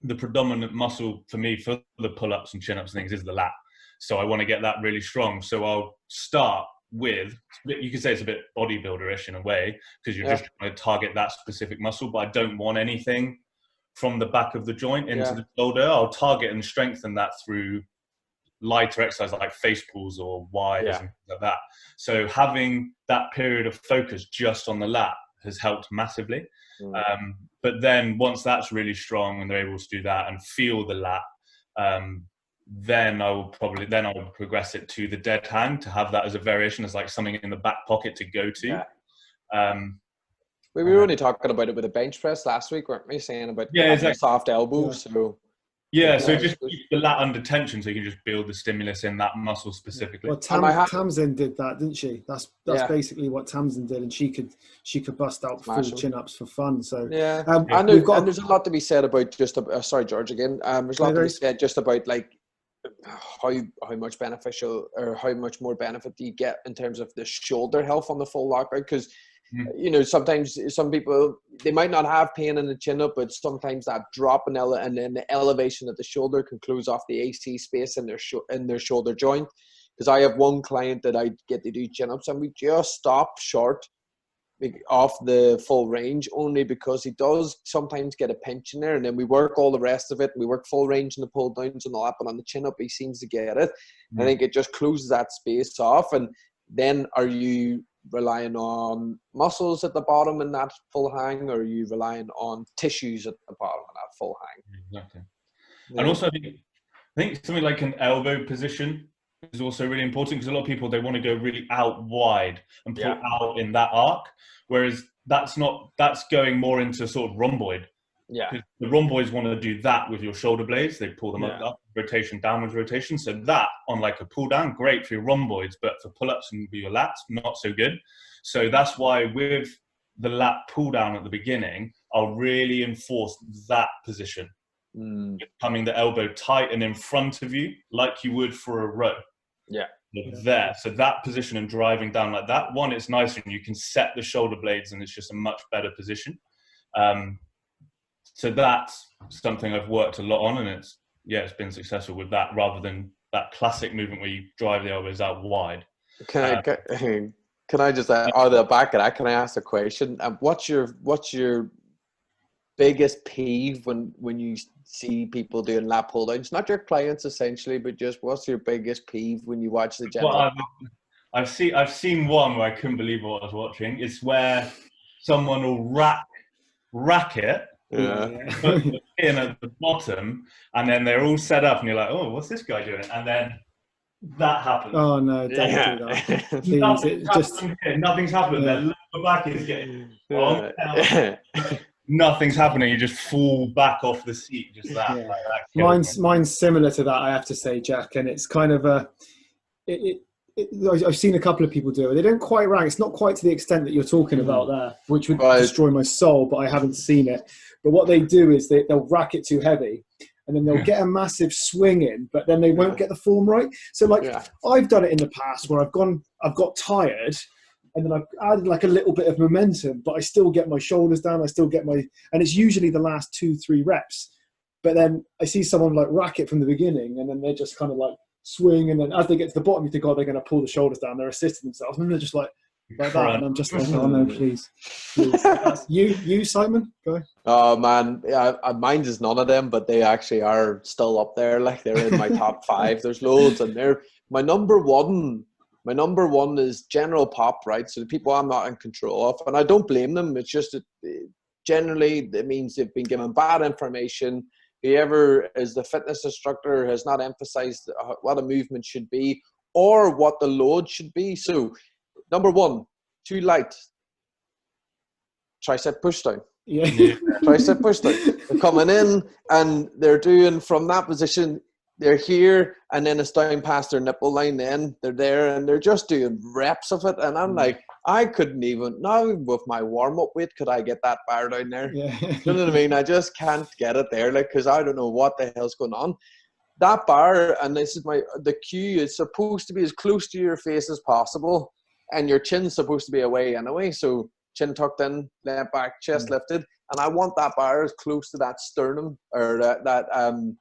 the predominant muscle for me for the pull-ups and chin-ups and things is the lat. So I want to get that really strong. So I'll start with, you could say it's a bit bodybuilder-ish in a way, because you're just trying to target that specific muscle, but I don't want anything from the back of the joint into the shoulder. I'll target and strengthen that through lighter exercise like face pulls or Ys and things like that. So having that period of focus just on the lat has helped massively. But then once that's really strong and they're able to do that and feel the lat, then I will progress it to the dead hang, to have that as a variation, as like something in the back pocket to go to. We were only talking about it with the bench press last week, weren't we? Saying about exactly. soft elbows. So so just keep the lat under tension so you can just build the stimulus in that muscle specifically. Well, Tamsin did that, didn't she? That's basically what Tamsin did, and she could bust out full chin-ups for fun. So and there's a lot to be said about just sorry, George, again. There's a lot to be said just about like how much beneficial or how much more benefit do you get in terms of the shoulder health on the full lockout, because you know, sometimes some people, they might not have pain in the chin up, but sometimes that drop and then the elevation of the shoulder can close off the AC space in their shoulder joint. Because I have one client that I get to do chin ups, and we just stop short off the full range only because he does sometimes get a pinch in there, and then we work all the rest of it. We work full range in the pull downs and all that, but on the chin up he seems to get it. I think it just closes that space off. And then are you relying on muscles at the bottom in that full hang, or are you relying on tissues at the bottom of that full hang? Exactly. And also I think something like an elbow position is also really important, because a lot of people, they want to go really out wide and pull out in that arc, whereas that's going more into sort of rhomboid. The rhomboids want to do that with your shoulder blades. They pull them up, rotation, downwards rotation. So that on like a pull down, great for your rhomboids, but for pull-ups and your lats, not so good. So that's why with the lat pull down at the beginning, I'll really enforce that position. Coming the elbow tight and in front of you, like you would for a row. There. So that position and driving down like that, one, it's nice and you can set the shoulder blades and it's just a much better position. So that's something I've worked a lot on, and it's been successful with that, rather than that classic movement where you drive the elbows out wide. Can I just out of the back of that, can I ask a question? What's your biggest peeve when you see people doing lat pull downs? Not your clients essentially, but just what's your biggest peeve when you watch the general? Well, I've seen one where I couldn't believe what I was watching. It's where someone will rack it. Put the pin at the bottom, and then they're all set up, and you're like, "Oh, what's this guy doing?" And then that happens. Oh no, don't do that. Nothing's happening. Their lower back is getting nothing's happening. You just fall back off the seat. Just that. Yeah. Like that mine's similar to that, I have to say, Jack. And it's kind of I've seen a couple of people do it. They don't quite rank. It's not quite to the extent that you're talking about there, which would destroy my soul, but I haven't seen it. But what they do is they'll rack it too heavy, and then they'll get a massive swing in, but then they won't get the form right. So I've done it in the past where I've got tired, and then I've added like a little bit of momentum, but I still get my shoulders down. I still get and it's usually the last 2-3 reps. But then I see someone like rack it from the beginning, and then they're just kind of like swing, and then as they get to the bottom, you think, oh, they're going to pull the shoulders down. They're assisting themselves, and they're just like that, and I'm just like, oh no, please. You, Simon, go ahead. Oh man, mine is none of them, but they actually are still up there. Like they're in my top 5. There's loads, and they're my number one. My number one is general pop, right? So the people I'm not in control of, and I don't blame them. It's just that generally it means they've been given bad information. Whoever is the fitness instructor has not emphasized what a movement should be or what the load should be. So, number 1, too light. Tricep push down. Tricep push down. They're coming in and they're doing from that position. They're here, and then it's down past their nipple line. Then they're there, and they're just doing reps of it. And I'm like, I couldn't even now with my warm up weight could I get that bar down there? Yeah. You know what I mean? I just can't get it there, like, because I don't know what the hell's going on. That bar, and this is the cue, is supposed to be as close to your face as possible, and your chin's supposed to be away anyway. So chin tucked in, leg back, chest lifted, and I want that bar as close to that sternum or that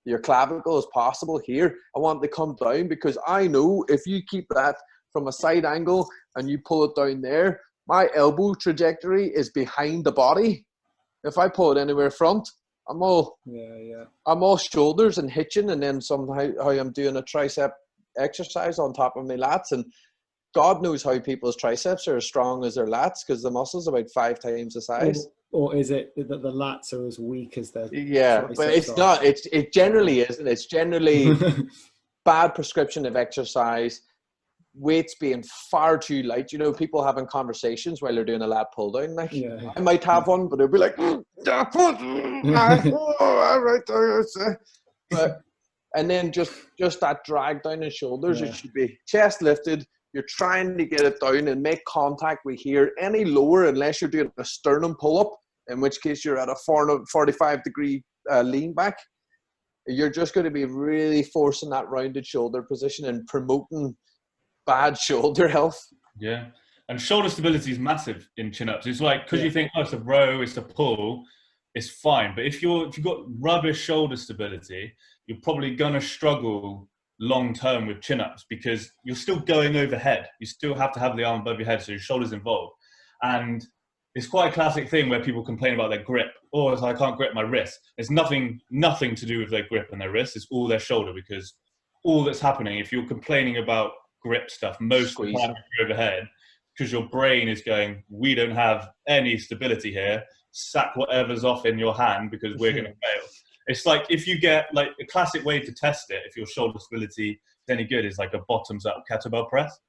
your clavicle as possible here. I want it to come down, because I know if you keep that from a side angle and you pull it down there, my elbow trajectory is behind the body. If I pull it anywhere front, I'm all shoulders and hitching, and then somehow I'm doing a tricep exercise on top of my lats, and God knows how people's triceps are as strong as their lats because the muscle's about 5 times the size. Or is it that the lats are as weak as their but it's not. It generally isn't. It's generally bad prescription of exercise, weights being far too light. You know, people having conversations while they're doing a lat pull down. Like, I might have one, but they'll be like, all right. But, and then just that drag down the shoulders. It should be chest lifted. You're trying to get it down and make contact with here. Any lower, unless you're doing a sternum pull-up, in which case you're at a 45-degree lean back. You're just going to be really forcing that rounded shoulder position and promoting bad shoulder health. Yeah. And shoulder stability is massive in chin-ups. It's like, because you think, oh, it's a row, it's a pull, it's fine. But if you've got rubbish shoulder stability, you're probably going to struggle long-term with chin-ups because you're still going overhead. You still have to have the arm above your head, so your shoulder's involved. And it's quite a classic thing where people complain about their grip. Oh, I can't grip my wrist. It's nothing to do with their grip and their wrist. It's all their shoulder, because all that's happening, if you're complaining about grip stuff, most of the time you're overhead, because your brain is going, we don't have any stability here. Sack whatever's off in your hand because we're going to fail. It's like, if you get, like, a classic way to test it, if your shoulder stability is any good, is like a bottoms up kettlebell press.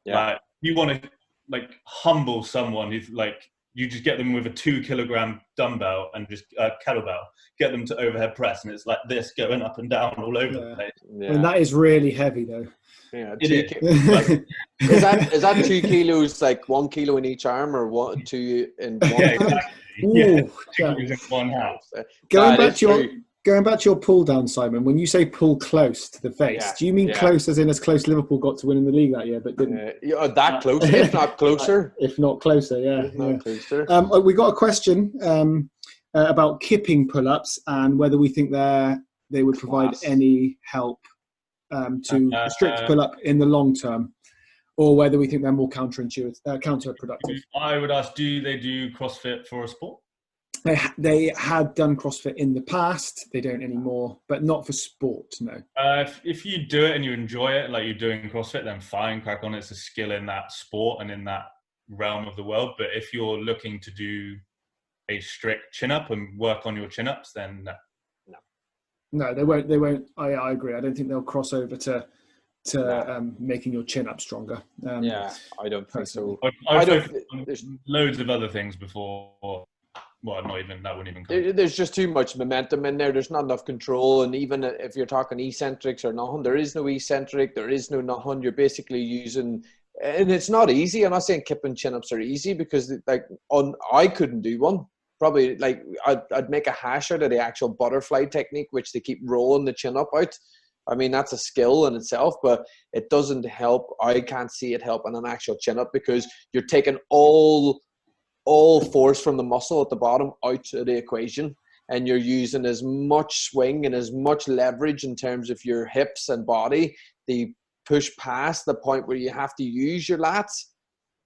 Like, you want to, like, humble someone who's like, you just get them with a 2-kilogram dumbbell and just kettlebell, get them to overhead press, and it's like this going up and down all over the place. I mean, that is really heavy though. Yeah, is that 2 kilos, like 1 kilo in each arm, or 2 in one? Yeah, exactly. Ooh, 2 kilos in one hand. Going back to your pull down, Simon, when you say pull close to the face, do you mean close as in as close Liverpool got to winning the league that year, but didn't? That close, if not closer. If not closer, closer. We got a question about kipping pull-ups and whether we think they would provide any help to restrict pull-up in the long term, or whether we think they're more counterproductive. I would ask, do they do CrossFit for a sport? They had done CrossFit in the past. They don't anymore, but not for sport, no. If you do it and you enjoy it, like you're doing CrossFit, then fine, crack on. It's a skill in that sport and in that realm of the world. But if you're looking to do a strict chin-up and work on your chin-ups, then no. No, they won't. I agree. I don't think they'll cross over to making your chin up stronger. I don't think so. I've focused on loads of other things before. Well, not even that wouldn't even come. There's just too much momentum in there. There's not enough control, and even if you're talking eccentrics or nothing, there is no eccentric. There is no nothing. You're basically using, and it's not easy. I'm not saying kipping chin-ups are easy, because I couldn't do one. Probably like I'd make a hash out of the actual butterfly technique, which they keep rolling the chin up out. I mean, that's a skill in itself, but it doesn't help. I can't see it helping an actual chin up, because you're taking all force from the muscle at the bottom out of the equation, and you're using as much swing and as much leverage in terms of your hips and body. They push past the point where you have to use your lats,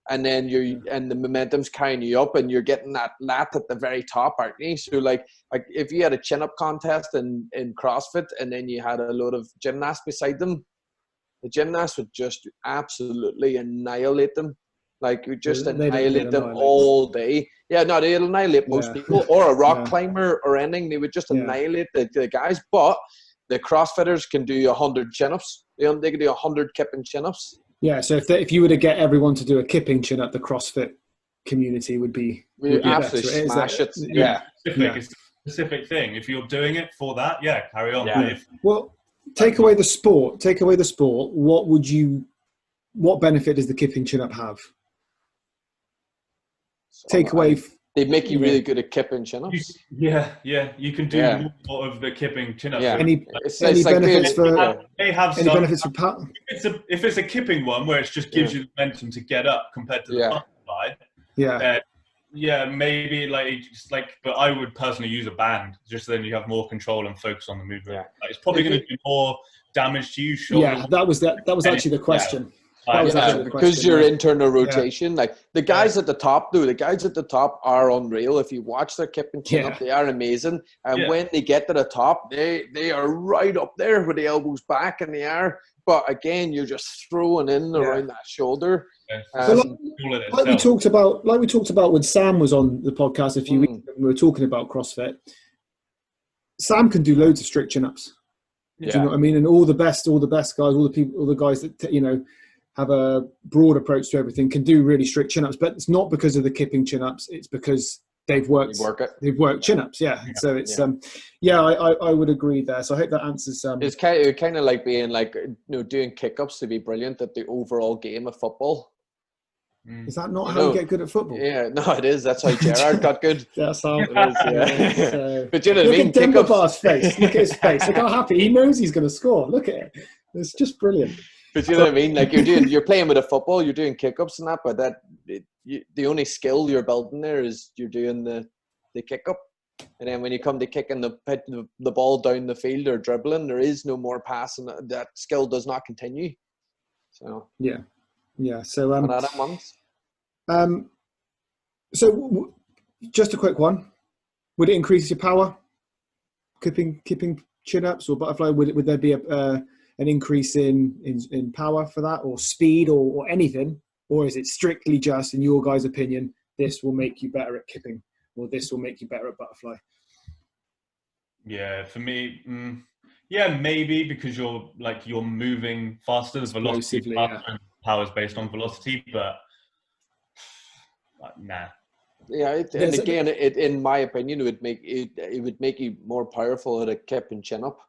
and then and the momentum's carrying you up, and you're getting that lat at the very top, aren't you? So like if you had a chin-up contest in CrossFit, and then you had a load of gymnasts beside them, the gymnasts would just absolutely annihilate them. Like, you just annihilate them all day. Yeah, no, they'll annihilate most people, or a rock climber or anything. They would just annihilate the guys. But the CrossFitters can do 100 chin-ups. They can do 100 kipping chin-ups. Yeah, so if you were to get everyone to do a kipping chin-up, the CrossFit community would be absolutely smash it. It's a specific thing. If you're doing it for that, carry on. Yeah. Well, take away the sport. What benefit does the kipping chin-up have? They make you really good at kipping chin-ups. You can do more of the kipping chin-ups. Yeah. Any benefits for power? If it's a kipping one where it just gives you the momentum to get up compared to the butterfly, maybe but I would personally use a band, just so then you have more control and focus on the movement. It's probably going to do more damage to you. That was actually the question. That was actually the because question, your right? internal rotation, like the guys at the top, though, the guys at the top are unreal. If you watch their kip and chin up, they are amazing. And when they get to the top, they are right up there with the elbows back in the air. But again, you're just throwing in around that shoulder. Like we talked about when Sam was on the podcast a few weeks ago, we were talking about CrossFit. Sam can do loads of strict chin-ups. Do you know what I mean? And all the best guys, all the guys that have a broad approach to everything can do really strict chin-ups. But it's not because of the kipping chin-ups. It's because they've worked chin-ups. So it's I would agree there. So I hope that answers. It's kind of like being like doing kick-ups to be brilliant at the overall game of football. Is that not how you get good at football? Yeah, no, it is. That's how Gerard got good. That's how it is. So, but you know what I mean? Look at Demba Bar's face. Look at his face. Look how happy he knows he's going to score. Look at it. It's just brilliant. But you know what I mean? Like you're playing with a football, you're doing kick-ups and that, but the only skill you're building there is you're doing the kick-up. And then when you come to kicking the ball down the field or dribbling, there is no more passing. That skill does not continue. So So so just a quick one. Would it increase your power? Kipping chin-ups or butterfly? Would there be an increase in power for that, or speed, or anything? Or is it strictly just, in your guys' opinion, this will make you better at kipping, or this will make you better at butterfly? Yeah, for me, maybe, because you're moving faster, the velocity faster, and power is based on velocity, but nah. Yeah, and again, in my opinion, it would make you more powerful at a kip and chin up.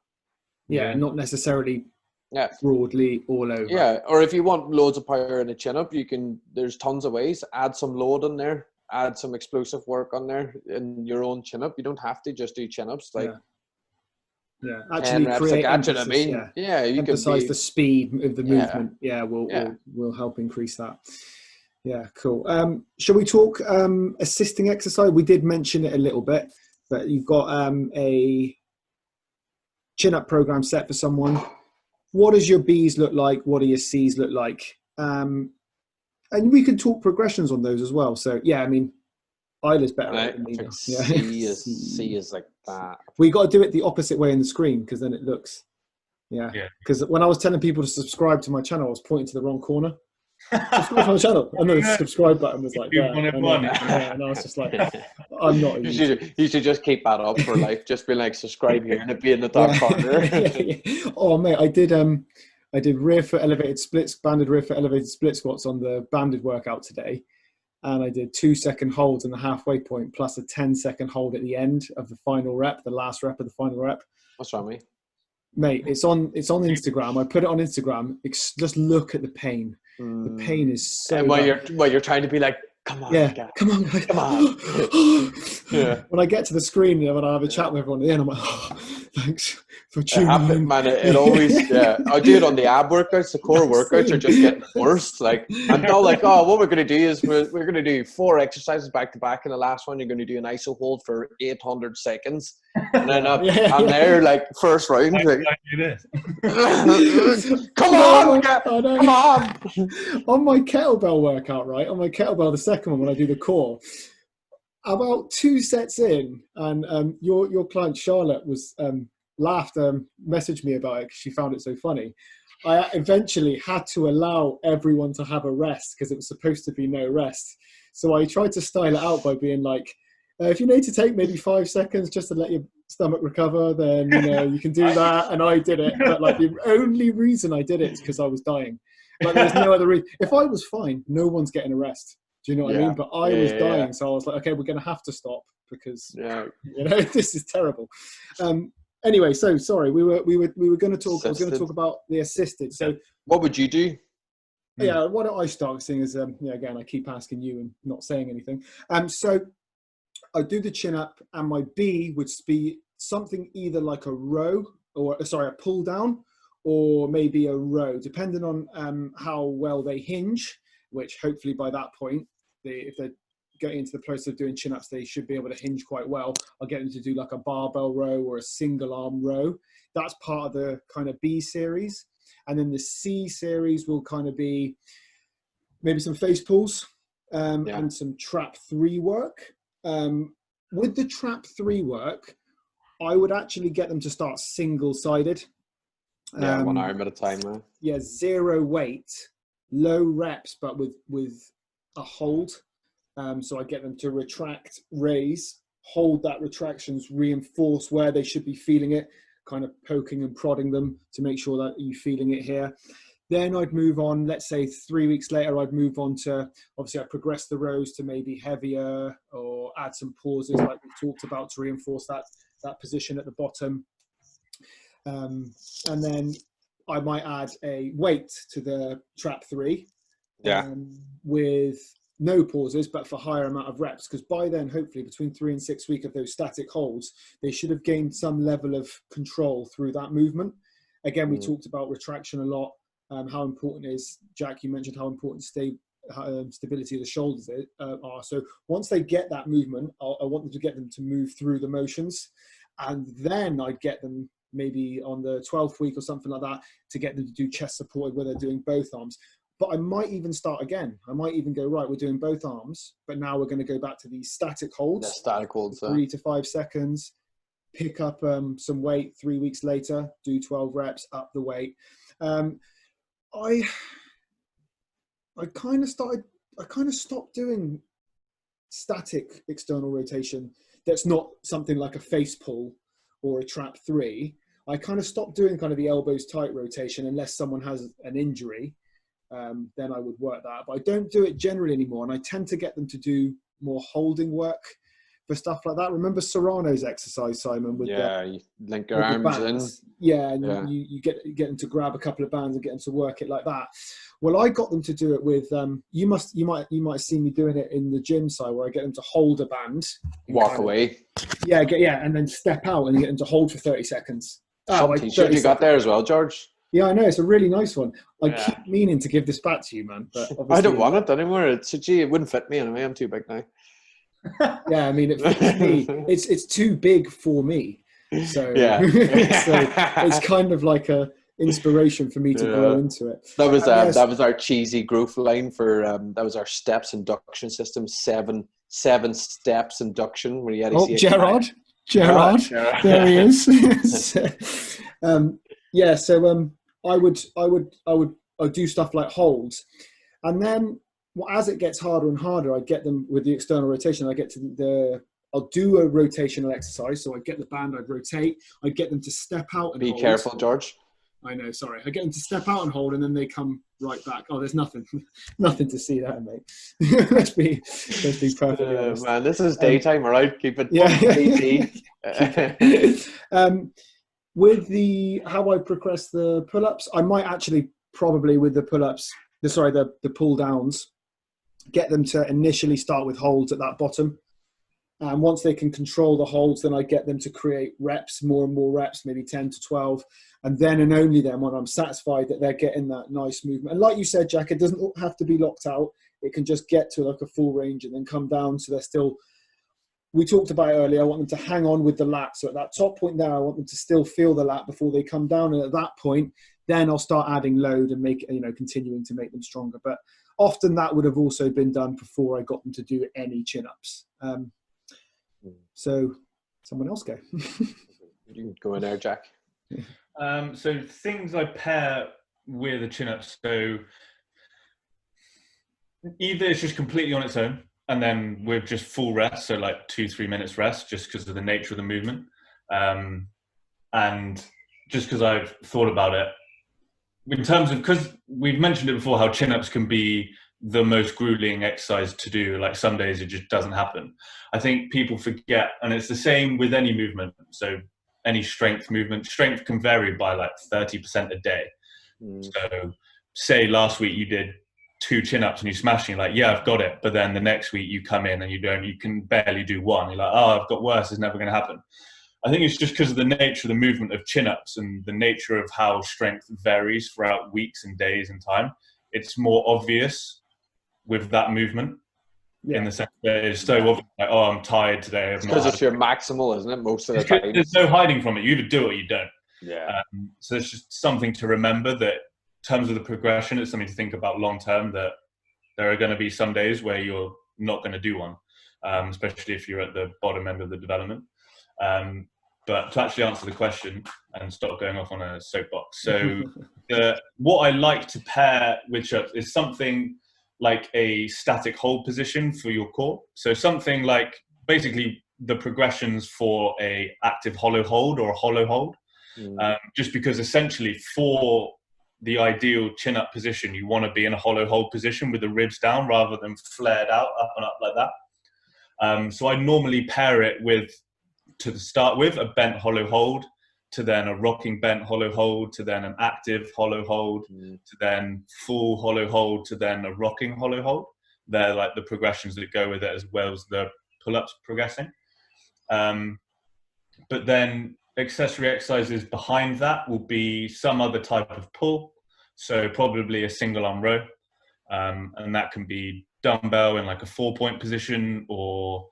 Yeah, not necessarily broadly all over. Yeah, or if you want loads of power in a chin up, there's tons of ways. Add some load in there, add some explosive work on there in your own chin up. You don't have to just do chin ups actually create emphasis, you emphasize the speed of the movement. Will help increase that. Yeah, cool. Shall we talk assisting exercise? We did mention it a little bit, but you've got a chin-up program set for someone. What does your Bs look like? What do your Cs look like? And we can talk progressions on those as well. So, I mean, Isla's better at it than me. C is like that. We got to do it the opposite way in the screen, because then it looks... Yeah. Because when I was telling people to subscribe to my channel, I was pointing to the wrong corner. Subscribe to my channel, and the subscribe button was like there. And I was just like, I'm not. You should just keep that up for life. Just be like, subscribe here, and it'd be in the top corner. Oh mate, I did rear foot elevated splits, banded rear foot elevated split squats on the banded workout today, and I did 2-second holds in the halfway point plus a 10-second hold at the end of the final rep, the last rep of the final rep. What's wrong with me? Mate, it's on Instagram. I put it on Instagram. Just look at the pain. The pain is so. And while you're trying to be like, come on, guys. Come on, guys. Come on. When I get to the screen, when I have a chat with everyone at the end, I'm like, thanks for tuning in. Man, it always. I do it on the ab workouts. The core workouts are just getting worse. Like, I'm now like, what we're going to do is we're going to do 4 exercises back to back, and the last one you're going to do an iso hold for 800 seconds. And then I'm there, like, first round. Like, come on! On my kettlebell workout, right? On my kettlebell, the second one, when I do the core, about 2 sets in, and your client Charlotte was laughed, messaged me about it because she found it so funny. I eventually had to allow everyone to have a rest because it was supposed to be no rest. So I tried to style it out by being like, if you need to take maybe 5 seconds just to let your stomach recover, then you can do that. And I did it, but like the only reason I did it is because I was dying. Like there's no other reason. If I was fine, no one's getting a rest. Do you know what I mean? But I was dying, so I was like, okay, we're going to have to stop because this is terrible. Anyway, so sorry, we were going to talk. Assisted. I was going to talk about the assisted. So what would you do? Yeah, why don't I start? Seeing as again, I keep asking you and not saying anything. So I do the chin up, and my B would be something either like a row or a pull down, or maybe a row, depending on how well they hinge. Which hopefully by that point, if they're getting into the process of doing chin ups, they should be able to hinge quite well. I'll get them to do like a barbell row or a single arm row. That's part of the kind of B series. And then the C series will kind of be maybe some face pulls and some trap 3 work. With the trap 3 work, I would actually get them to start single-sided. 1 arm at a time, man. Yeah, 0 weight, low reps, but with a hold. So I get them to retract, raise, hold that retractions, reinforce where they should be feeling it, kind of poking and prodding them to make sure that you're feeling it here. Then I'd move on, let's say 3 weeks later, I'd move on to, obviously I progress the rows to maybe heavier or add some pauses like we talked about to reinforce that position at the bottom. And then I might add a weight to the trap 3 with no pauses, but for higher amount of reps, because by then, hopefully between 3 and 6 weeks of those static holds, they should have gained some level of control through that movement. Again, we talked about retraction a lot. How important is, Jack, you mentioned how important stability of the shoulders are. So once they get that movement, I want them to get them to move through the motions. And then I'd get them maybe on the 12th week or something like that to get them to do chest supported where they're doing both arms. But I might even start again. I might even go, right, we're doing both arms, but now we're going to go back to these static holds. Static holds. 3 to 5 seconds. Pick up some weight 3 weeks later, do 12 reps, up the weight. I kind of stopped doing static external rotation. That's not something like a face pull or a trap 3. I kind of stopped doing kind of the elbows tight rotation unless someone has an injury. Then I would work that. But I don't do it generally anymore. And I tend to get them to do more holding work for stuff like that. Remember Serrano's exercise, Simon? With you link your arms in. Yeah, and you get them to grab a couple of bands and get them to work it like that. Well, I got them to do it with you might have seen me doing it in the gym side where I get them to hold a band, walk away. And then step out and get them to hold for 30 seconds. T-shirt you got there as well, George. Yeah, I know, it's a really nice one. I keep meaning to give this back to you, man. But I don't want it anymore. It wouldn't fit me anyway. I'm too big now. Yeah, I mean, it fits me. It's too big for me. So, so it's kind of like a inspiration for me to grow into it. That was our cheesy growth line for that was our steps induction system. Seven steps induction where you had to see Gerard, there he is. I would do stuff like holds, and then as it gets harder and harder, I get them with the external rotation. I'll do a rotational exercise. So I get the band, I'd rotate, I'd get them to step out and hold. Be careful, George. I know, sorry. I get them to step out and hold, and then they come right back. Oh, there's nothing to see there, mate. let's be perfectly honest. Man, this is daytime, all right? Keep it easy. With how I progress the pull-ups, I might actually probably with the pull-ups, the pull-downs, get them to initially start with holds at that bottom. And once they can control the holds, then I get them to create reps, more and more reps, maybe 10 to 12. And then and only then when I'm satisfied that they're getting that nice movement. And like you said, Jack, it doesn't have to be locked out. It can just get to like a full range and then come down. So they're still, we talked about it earlier, I want them to hang on with the lat. So at that top point there, I want them to still feel the lat before they come down. And at that point, then I'll start adding load and continuing to make them stronger. But often that would have also been done before I got them to do any chin-ups. So someone else go. You can go in there, Jack. So things I pair with a chin-up. So either it's just completely on its own and then with just full rest. So like 2-3 minutes rest just because of the nature of the movement. And just because I've thought about it in terms of, because we've mentioned it before, how chin-ups can be the most grueling exercise to do. Like some days it just doesn't happen. I think people forget, and it's the same with any movement. So any strength movement, strength can vary by like 30% a day. So say last week you did 2 chin-ups and you smashed and you're like, yeah, I've got it. But then the next week you come in and you can barely do 1. You're like, oh, I've got worse. It's never going to happen. I think it's just because of the nature of the movement of chin-ups and the nature of how strength varies throughout weeks and days and time. It's more obvious with that movement in the sense that it's so obvious, like, oh, I'm tired today. Because it's your maximal, isn't it? Most of the time. There's no hiding from it. You either do it or you don't. Yeah. So it's just something to remember, that terms of the progression, it's something to think about long term, that there are going to be some days where you're not going to do one, especially if you're at the bottom end of the development. But to actually answer the question and stop going off on a soapbox, so what I like to pair with chips is something like a static hold position for your core. So something like basically the progressions for a active hollow hold or a hollow hold, just because essentially for the ideal chin up position, you want to be in a hollow hold position with the ribs down rather than flared out up and up like that. So I normally pair it with, to start with, a bent hollow hold, to then a rocking bent hollow hold, to then an active hollow hold, to then full hollow hold, to then a rocking hollow hold. They're like the progressions that go with it, as well as the pull-ups progressing. But then accessory exercises behind that will be some other type of pull. So probably a single arm row. And that can be dumbbell in like a 4-point position, or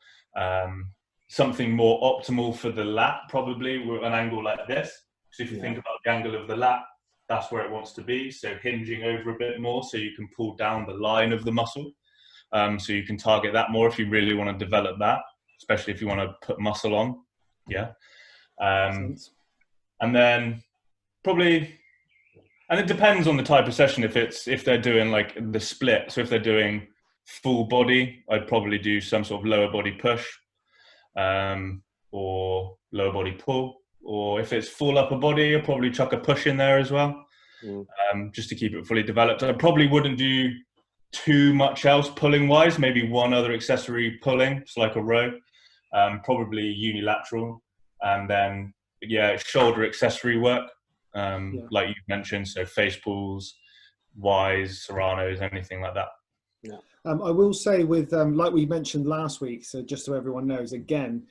something more optimal for the lat, probably with an angle like this. So if you think about the angle of the lat, that's where it wants to be. So hinging over a bit more, so you can pull down the line of the muscle. So you can target that more if you really want to develop that, especially if you want to put muscle on. And then probably, and it depends on the type of session. If they're doing like the split, so if they're doing full body, I'd probably do some sort of lower body push, or lower body pull. Or if it's full upper body, I'll probably chuck a push in there as well, just to keep it fully developed. I probably wouldn't do too much else pulling wise, maybe one other accessory pulling, it's like a row, probably unilateral, and then shoulder accessory work, like you mentioned, so face pulls, Ys, Serranos, anything like that. I will say with like we mentioned last week, so just so everyone knows, again,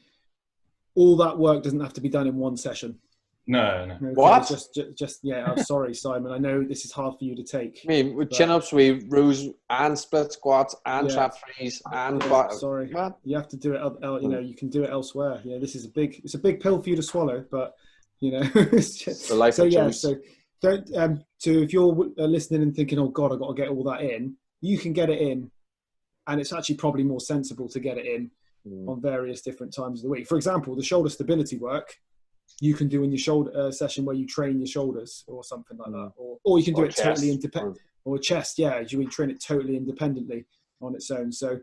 all that work doesn't have to be done in one session. No. Okay, What? Just I'm sorry, Simon. I know this is hard for you to take. I mean, with chin-ups, we rows and split squats and trap threes and sorry. What? You have to do it. You know, you can do it elsewhere. This is it's a big pill for you to swallow, but it's just, the life of Joe's. So don't. So if you're listening and thinking, oh God, I've got to get all that in, you can get it in, and it's actually probably more sensible to get it in on various different times of the week. For example, the shoulder stability work you can do in your shoulder session where you train your shoulders or something like that, or you can do it totally independent, or chest. You can train it totally independently on its own. So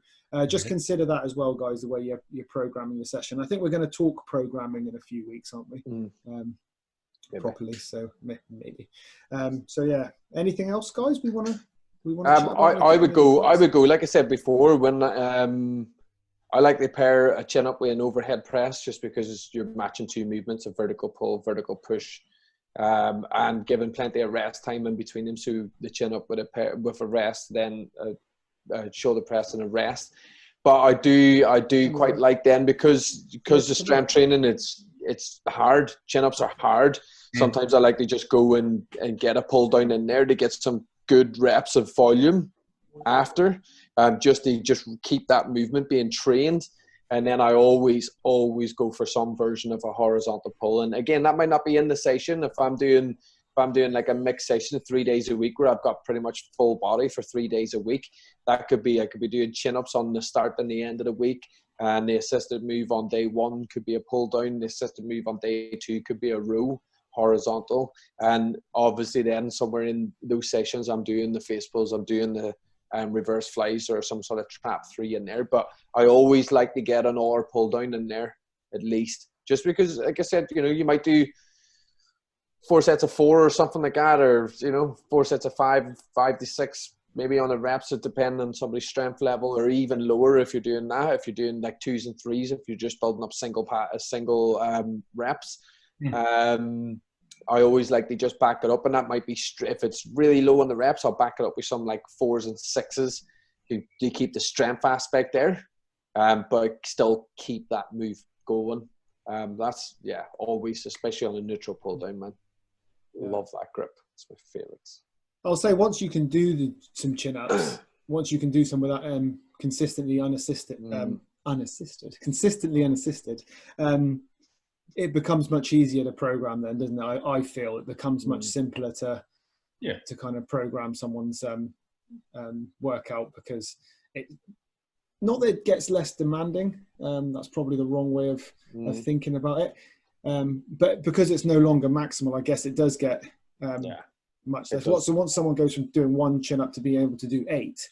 just consider that as well, guys, the way you're programming your session. I think we're going to talk programming in a few weeks, aren't we? Properly. So maybe. So yeah. Anything else, guys? We want to. I would go. Like I said before, when I like to pair a chin up with an overhead press, just because you're matching two movements of vertical pull, vertical push, and giving plenty of rest time in between them. So the chin up with a rest, then a shoulder press and a rest. But I do quite like then, because the strength training, it's hard. Chin ups are hard. Sometimes I like to just go and get a pull down in there to get some good reps of volume after, just to keep that movement being trained. And then I always go for some version of a horizontal pull. And again, that might not be in the session. If I'm doing like a mixed session of 3 days a week where I've got pretty much full body for 3 days a week, I could be doing chin-ups on the start and the end of the week. And the assisted move on day 1 could be a pull down. The assisted move on day 2 could be a row horizontal. And obviously then somewhere in those sessions, I'm doing the face pulls, I'm doing the reverse flies or some sort of trap 3 in there. But I always like to get an or pull down in there at least, just because, like I said, you might do 4 sets of 4 or something like that, or 4 sets of 5 to 6 maybe on the reps. It depends on somebody's strength level, or even lower if you're doing that, if you're doing like 2s and 3s, if you're just building up single reps. I always like to just back it up, and that might be if it's really low on the reps, I'll back it up with some like 4s and 6s to keep the strength aspect there, but still keep that move going. That's always, especially on a neutral pull down, man. Love that grip. It's my favorites. I'll say once you can do some chin ups, once you can do some of that consistently unassisted, it becomes much easier to program then, doesn't it? I feel it becomes much simpler to to kind of program someone's workout, because not that it gets less demanding. That's probably the wrong way of thinking about it. But because it's no longer maximal, I guess it does get much less. So once someone goes from doing 1 chin up to being able to do 8,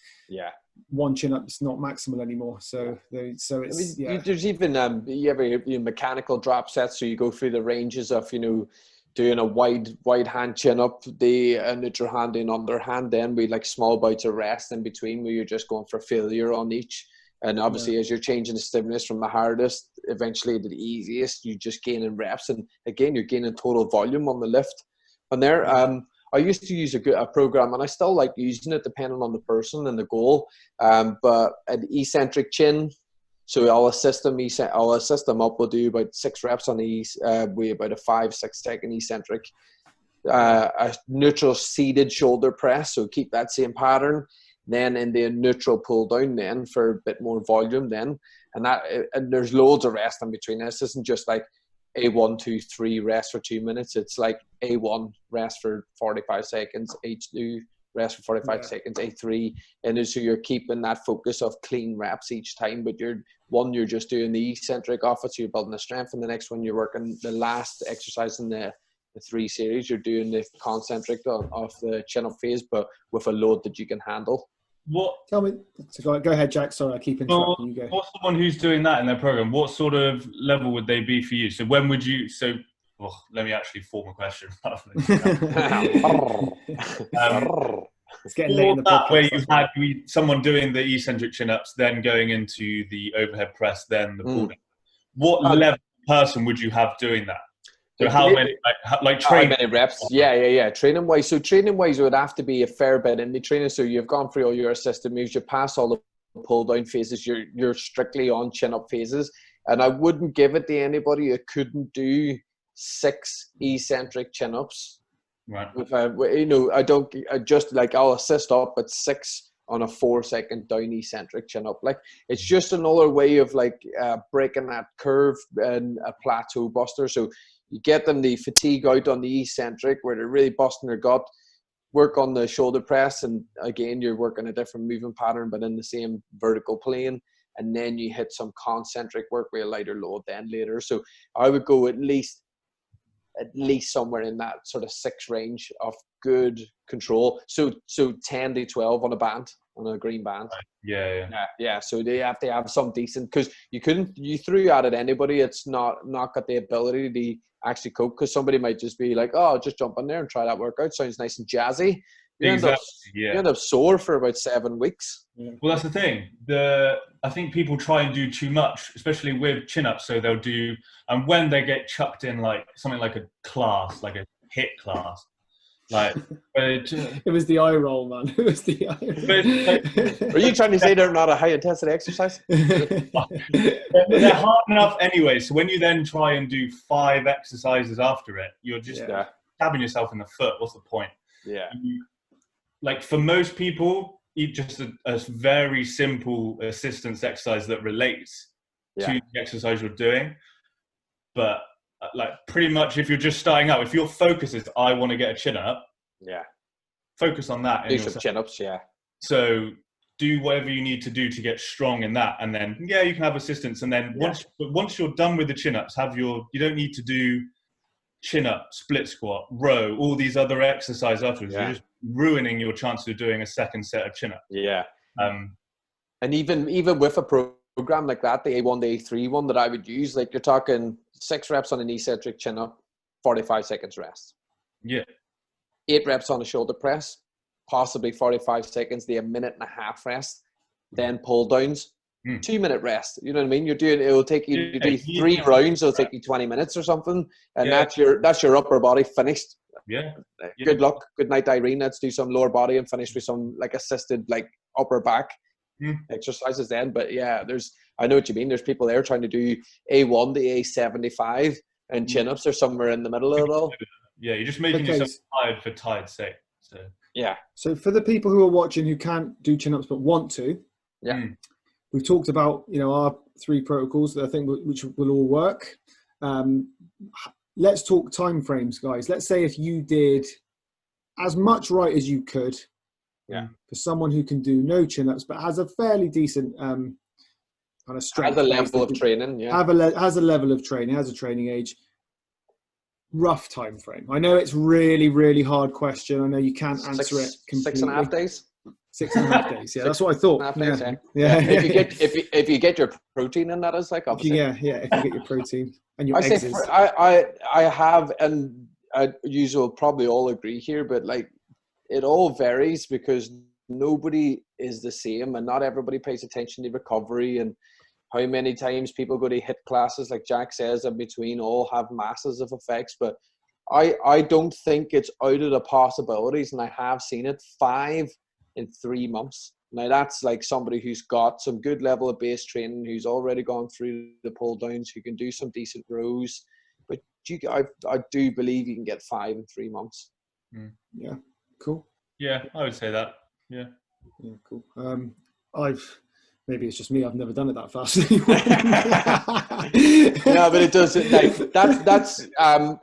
1 chin up is not maximal anymore. So it's there's even you ever hear mechanical drop sets. So you go through the ranges of doing a wide hand chin up, the neutral hand in underhand, then with like small bouts of rest in between where you're just going for failure on each. And obviously, as you're changing the stimulus from the hardest, eventually to the easiest, you just gain in reps. And again, you're gaining total volume on the lift. And there, I used to use a program, and I still like using it depending on the person and the goal. But an eccentric chin, so I'll assist them up. We'll do about 6 reps on the with about a 5-6 second eccentric. A neutral seated shoulder press, so keep that same pattern. Then in the neutral pull down then for a bit more volume then. And there's loads of rest in between. This isn't just like A1, 2, 3 rest for 2 minutes. It's like A1 rest for 45 seconds, A2 rest for 45 seconds, A3. And so you're keeping that focus of clean reps each time, but you're just doing the eccentric off it, so you're building the strength, and the next one you're working the last exercise in the 3 series, you're doing the concentric of the chin up phase, but with a load that you can handle. Tell me, go ahead, Jack. Sorry, I keep interrupting you. Go. What's someone who's doing that in their program? What sort of level would they be for you? So when would you? Let me actually form a question. It's getting late in the podcast. Where you had someone doing the eccentric chin-ups, then going into the overhead press, then the pull down. What level of person would you have doing that? So how many, like training? How many reps? Yeah. Training wise, it would have to be a fair bit in the training. So you've gone through all your assisted moves, you pass all the pull down phases. You're strictly on chin up phases, and I wouldn't give it to anybody who couldn't do 6 eccentric chin ups. Right. I'll assist up at 6 on a 4-second down eccentric chin up. Like, it's just another way of breaking that curve and a plateau buster. So you get them the fatigue out on the eccentric where they're really busting their gut, work on the shoulder press, and again, you're working a different movement pattern but in the same vertical plane, and then you hit some concentric work with a lighter load then later. So I would go at least somewhere in that sort of 6 range of good control. So 10 to 12 on a band, on a green band. Yeah. So they have to have some decent, because you threw at it anybody. It's not got the ability to actually cope, because somebody might just be like, oh, just jump in there and try that workout. Sounds nice and jazzy. You end up sore for about 7 weeks. Yeah. Well, that's the thing. I think people try and do too much, especially with chin-ups. So they'll do, and when they get chucked in like something like a class, like a HIIT class, it was the eye roll, man. It was the eye roll. Are you trying to say they're not a high intensity exercise? They're hard enough anyway. So when you then try and do 5 exercises after it, you're just stabbing yourself in the foot. What's the point? Yeah. Like, for most people, just a very simple assistance exercise that relates to the exercise you're doing. But like, pretty much, if you're just starting out, if your focus is I want to get a chin up, focus on that. Do some chin ups, So do whatever you need to do to get strong in that, and then you can have assistance. And then once you're done with the chin ups, you don't need to do chin up, split squat, row, all these other exercises afterwards. You're just ruining your chances of doing a second set of chin up. And even with a program like that, the A1 to A3 one that I would use, like, you're talking 6 reps on an eccentric chin up, 45 seconds rest. 8 reps on a shoulder press, possibly 45 seconds, a minute and a half rest, then pull downs, 2-minute rest. You know what I mean? It'll take you to do 3 rounds. It'll take you 20 minutes or something, and that's your upper body finished. Good luck. Good night, Irene. Let's do some lower body and finish with some assisted upper back exercises then. But I know what you mean. There's people there trying to do A1 to A75 and chin ups are somewhere in the middle of it all. You're just making yourself tired for tired's sake. So for the people who are watching who can't do chin ups but want to, we've talked about our 3 protocols that I think which will all work. Let's talk time frames, guys. Let's say if you did as much right as you could. Yeah. For someone who can do no chin-ups, but has a fairly decent kind of strength. Has a level of training, yeah. Has a level of training, has a training age. Rough time frame. I know it's really, really hard question. I know you can't answer it completely. 6.5 days. 6.5 days. Yeah, that's what I thought. 6.5 days, yeah. If you get your protein in, that is like obviously. If you get your protein and your I eggs. say I have, and you will probably all agree here, but like it all varies because nobody is the same, and not everybody pays attention to recovery and how many times people go to HIIT classes, like Jack says, in between all have masses of effects. But I don't think it's out of the possibilities, and I have seen it 5 in 3 months. Now that's like somebody who's got some good level of base training, who's already gone through the pull downs, who can do some decent rows. But I do believe you can get 5 in 3 months. Yeah, cool. Yeah, I would say that. Yeah, cool. Maybe it's just me. I've never done it that fast. No, but it does. Like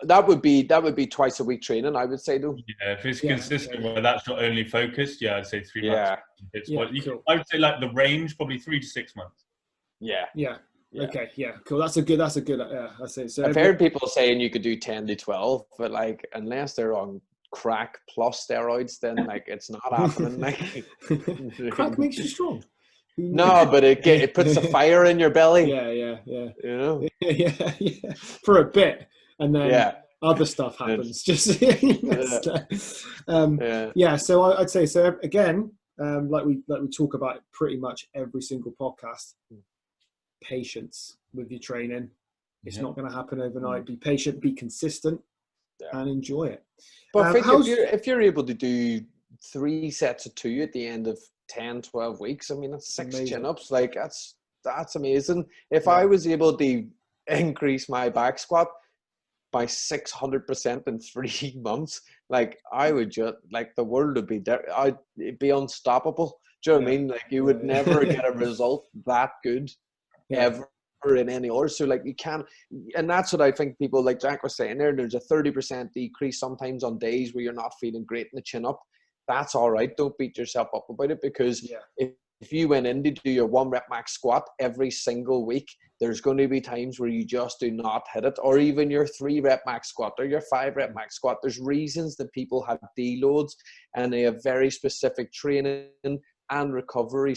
that would be twice a week training, I would say, though. Yeah, if it's consistent where that's not only focused, I'd say 3 months. Cool. I would say like the range probably 3 to 6 months. Yeah. Okay. Yeah. Cool. That's a good. I say so. I've heard people saying you could do 10 to 12, but like unless they're on crack plus steroids, then like it's not happening. Like crack makes you strong. No, but it puts a fire in your belly. Yeah. You know. Yeah. For a bit, and then other stuff happens. Just So I'd say so. Again, like we talk about pretty much every single podcast. Patience with your training. It's not going to happen overnight. Be patient. Be consistent, and enjoy it. But if you're able to do 3 sets of 2 at the end of 10, 12 weeks, I mean, that's 6 chin-ups. Like that's amazing. If I was able to increase my back squat by 600% in 3 months, like I would just like the world would be there. It'd be unstoppable. Do you know what I mean? Like you would never get a result that good ever in any order. So like you can, and that's what I think people like Jack was saying there. There's a 30% decrease sometimes on days where you're not feeling great in the chin up. That's all right. Don't beat yourself up about it, because if you went in to do your 1 rep max squat every single week, there's going to be times where you just do not hit it, or even your 3 rep max squat or your 5 rep max squat. There's reasons that people have deloads, and they have very specific training and recovery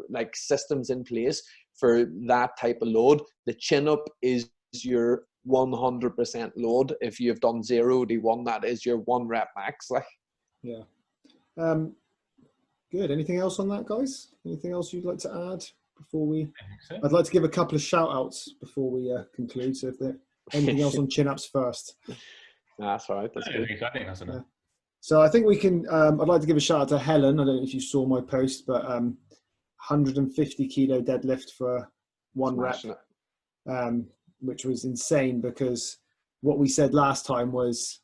like systems in place for that type of load. The chin up is your 100% load. If you've done 0 to 1, that is your 1 rep max. Like, good. Anything else on that, guys? Anything else you'd like to add before we? I'd like to give a couple of shout outs before we conclude. So if there's anything else on chin ups first. That's all right. That's good. I think that's enough. So I think we can. I'd like to give a shout out to Helen. I don't know if you saw my post, but 150 kilo deadlift for 1 rep, which was insane, because what we said last time was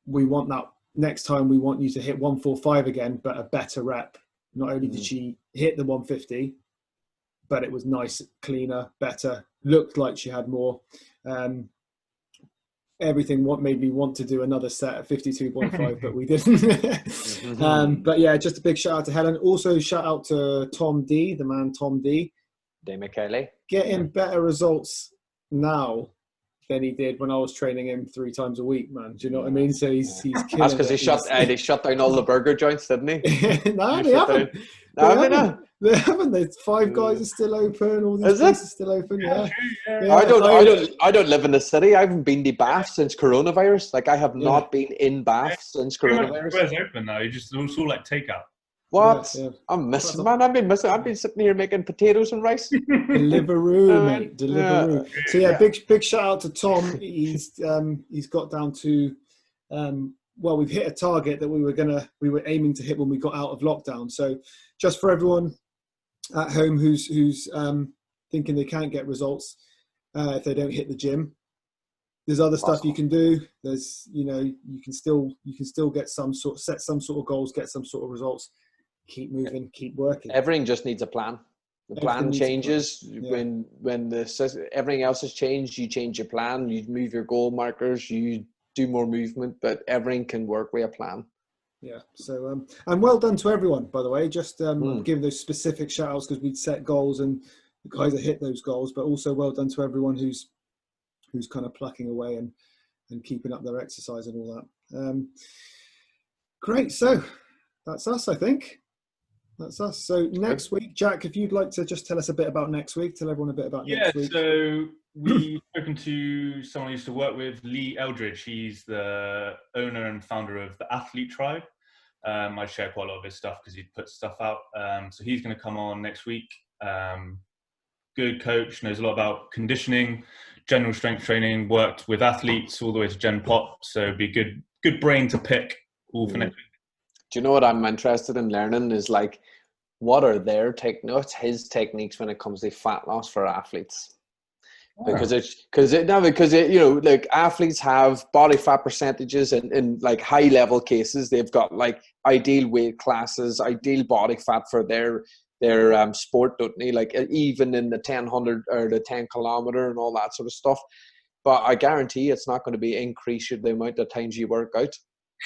we want that next time. We want you to hit 145 again, but a better rep. Not only did she hit the 150, but it was nice, cleaner, better, looked like she had more. Everything what made me want to do another set at 52.5, but we didn't. But yeah, just a big shout out to Helen. Also shout out to Tom D, the man Tom D. Michele. Getting better results now than he did when I was training him 3 times a week, man. Do you know what I mean? So he's killing. That's because they shut down all the burger joints, didn't he? No, they haven't. They haven't. There's 5 Guys are still open. All these places are still open. Yeah. I don't live in the city. I haven't been to Bath since coronavirus. Like I have not been in Bath since coronavirus. Where's open now? It's all like takeout. What? I'm missing, man. I've been missing. I've been sitting here making potatoes and rice. Deliveroo, mate. Deliveroo. So yeah, big shout out to Tom. He's got down to well, we've hit a target that we were aiming to hit when we got out of lockdown. So just for everyone at home who's thinking they can't get results if they don't hit the gym, there's other stuff you can do. There's you can still get set some sort of goals, get some sort of results. Keep moving, keep working. Everything just needs a plan. The plan changes when everything else has changed. You change your plan. You move your goal markers. You do more movement, but everything can work with a plan. Yeah. So, and well done to everyone, by the way. Just giving those specific shout outs because we'd set goals and the guys that hit those goals, but also well done to everyone who's kind of plucking away and keeping up their exercise and all that. Great. So that's us, I think. That's us. So next week, Jack, if you'd like to just tell us a bit about next week, tell everyone a bit about next week. Yeah, so we've spoken to someone I used to work with, Lee Eldridge. He's the owner and founder of the Athlete Tribe. I share quite a lot of his stuff because he puts stuff out. So he's going to come on next week. Good coach, knows a lot about conditioning, general strength training, worked with athletes all the way to Gen Pop. So it'd be good brain to pick all for next week. Do you know what I'm interested in learning is like, what are their what's his techniques when it comes to fat loss for athletes? Because you know, like athletes have body fat percentages and in like high level cases, they've got like ideal weight classes, ideal body fat for their sport, don't they? Like even in the 1000 or the 10 kilometer and all that sort of stuff. But I guarantee it's not going to be increase the amount of times you work out.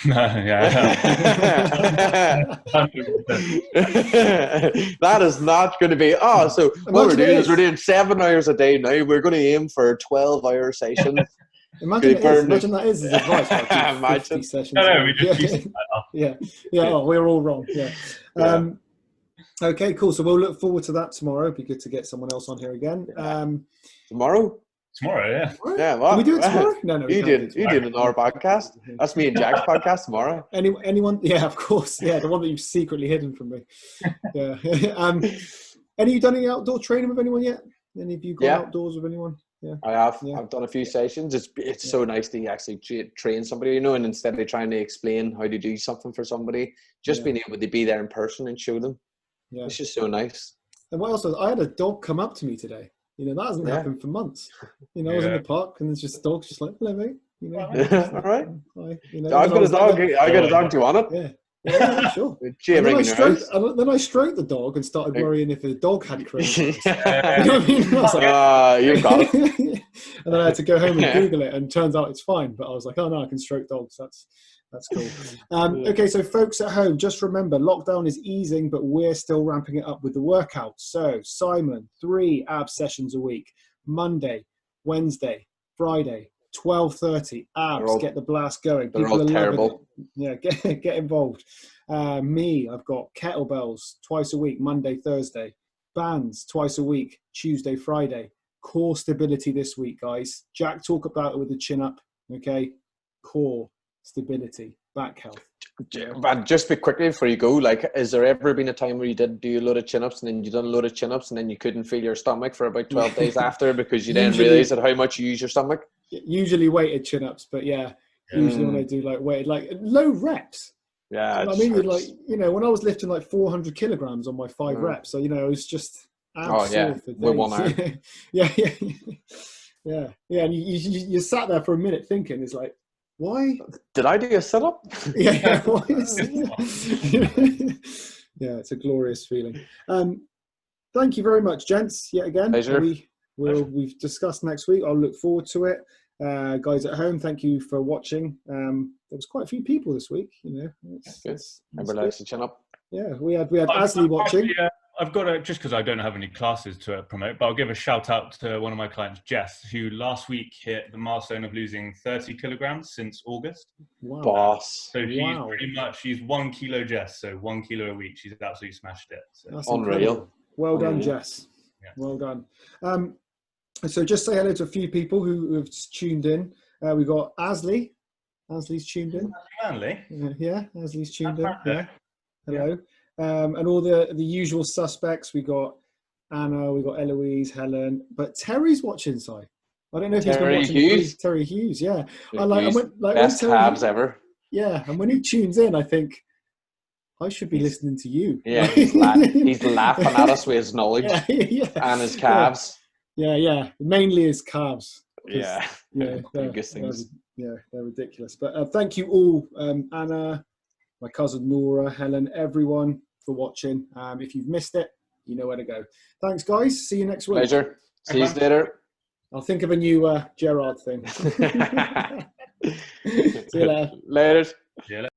Yeah. That is not going to be. So what we're doing is we're doing 7 hours a day now. We're going to aim for 12-hour sessions. Imagine that is his advice. Like 50 sessions. No, we just yeah. Oh, we're all wrong. Yeah. Okay, cool. So we'll look forward to that tomorrow. It'd be good to get someone else on here again. Tomorrow? Tomorrow, yeah. Yeah, well, can we do it tomorrow? No, you did an hour podcast. That's me and Jack's podcast tomorrow. Anyone? Yeah, of course. Yeah, the one that you've secretly hidden from me. Yeah. Have you done any outdoor training with anyone yet? Any of you gone outdoors with anyone? Yeah, I have. Yeah. I've done a few sessions. It's so nice to actually train somebody, you know, and instead of trying to explain how to do something for somebody, just being able to be there in person and show them. Yeah, it's just so nice. And what else? I had a dog come up to me today. You know, that hasn't happened for months. You know, I was in the park and there's just dogs just like, hello, mate. You know, all right. You know, I've got a dog. I got a dog. Do you want it? Yeah, sure. And then I stroked the dog and started worrying if the dog had coronavirus. You know what I mean? I was like, you've got it. And then I had to go home and Google it, and turns out it's fine. But I was like, oh no, I can stroke dogs. That's cool. Okay, so folks at home, just remember, lockdown is easing, but we're still ramping it up with the workouts. So Simon, 3 ab sessions a week, Monday, Wednesday, Friday, 12:30 abs. Get the blast going. They're all terrible. Yeah, get involved. Me, I've got kettlebells twice a week, Monday, Thursday. Bands twice a week, Tuesday, Friday. Core stability this week, guys. Jack, talk about it with the chin up. Okay, core stability, back health. But just be quickly before you go, like, has there ever been a time where you did do a load of chin-ups and then you done a load of chin-ups and then you couldn't feel your stomach for about 12 days after because you didn't realize how much you use your stomach? Usually weighted chin-ups, but usually when I do like weighted, like low reps. Yeah, I mean, like, you know, when I was lifting like 400 kilograms on my 5 reps, so you know, it was just with 1 hour. yeah. And you sat there for a minute thinking, it's like, why did I do a sit-up? Yeah, it's a glorious feeling. Thank you very much, gents. Yet again, pleasure. We've discussed next week. I'll look forward to it. Guys at home, thank you for watching. There was quite a few people this week. You know, it's everybody likes to chin up. Yeah, we had Asley watching. I've got just because I don't have any classes to promote, but I'll give a shout out to one of my clients, Jess, who last week hit the milestone of losing 30 kilograms since August. Wow. Boss. So she's 1 kilo Jess, so 1 kilo a week. She's absolutely smashed it. So. That's unreal. Incredible. Well done, Jess. Yeah. Well done. So just say hello to a few people who have tuned in. We got Asley. Asley's tuned in. Yeah, Asley's tuned in. Yeah. Hello. And all the usual suspects. We got Anna, we got Eloise, Helen, but Terry's watching. I don't know if he's been watching. Terry Hughes, yeah. Best calves ever. Yeah, and when he tunes in, I think I should be listening to you. Yeah, he's laughing at us with his knowledge and his calves. Yeah, mainly his calves. Yeah, they're ridiculous. But thank you all, Anna, my cousin Nora, Helen, everyone, for watching. If you've missed it, you know where to go. Thanks, guys. See you next week. Pleasure. See you later. I'll think of a new Gerard thing. See you later. Later. Yeah.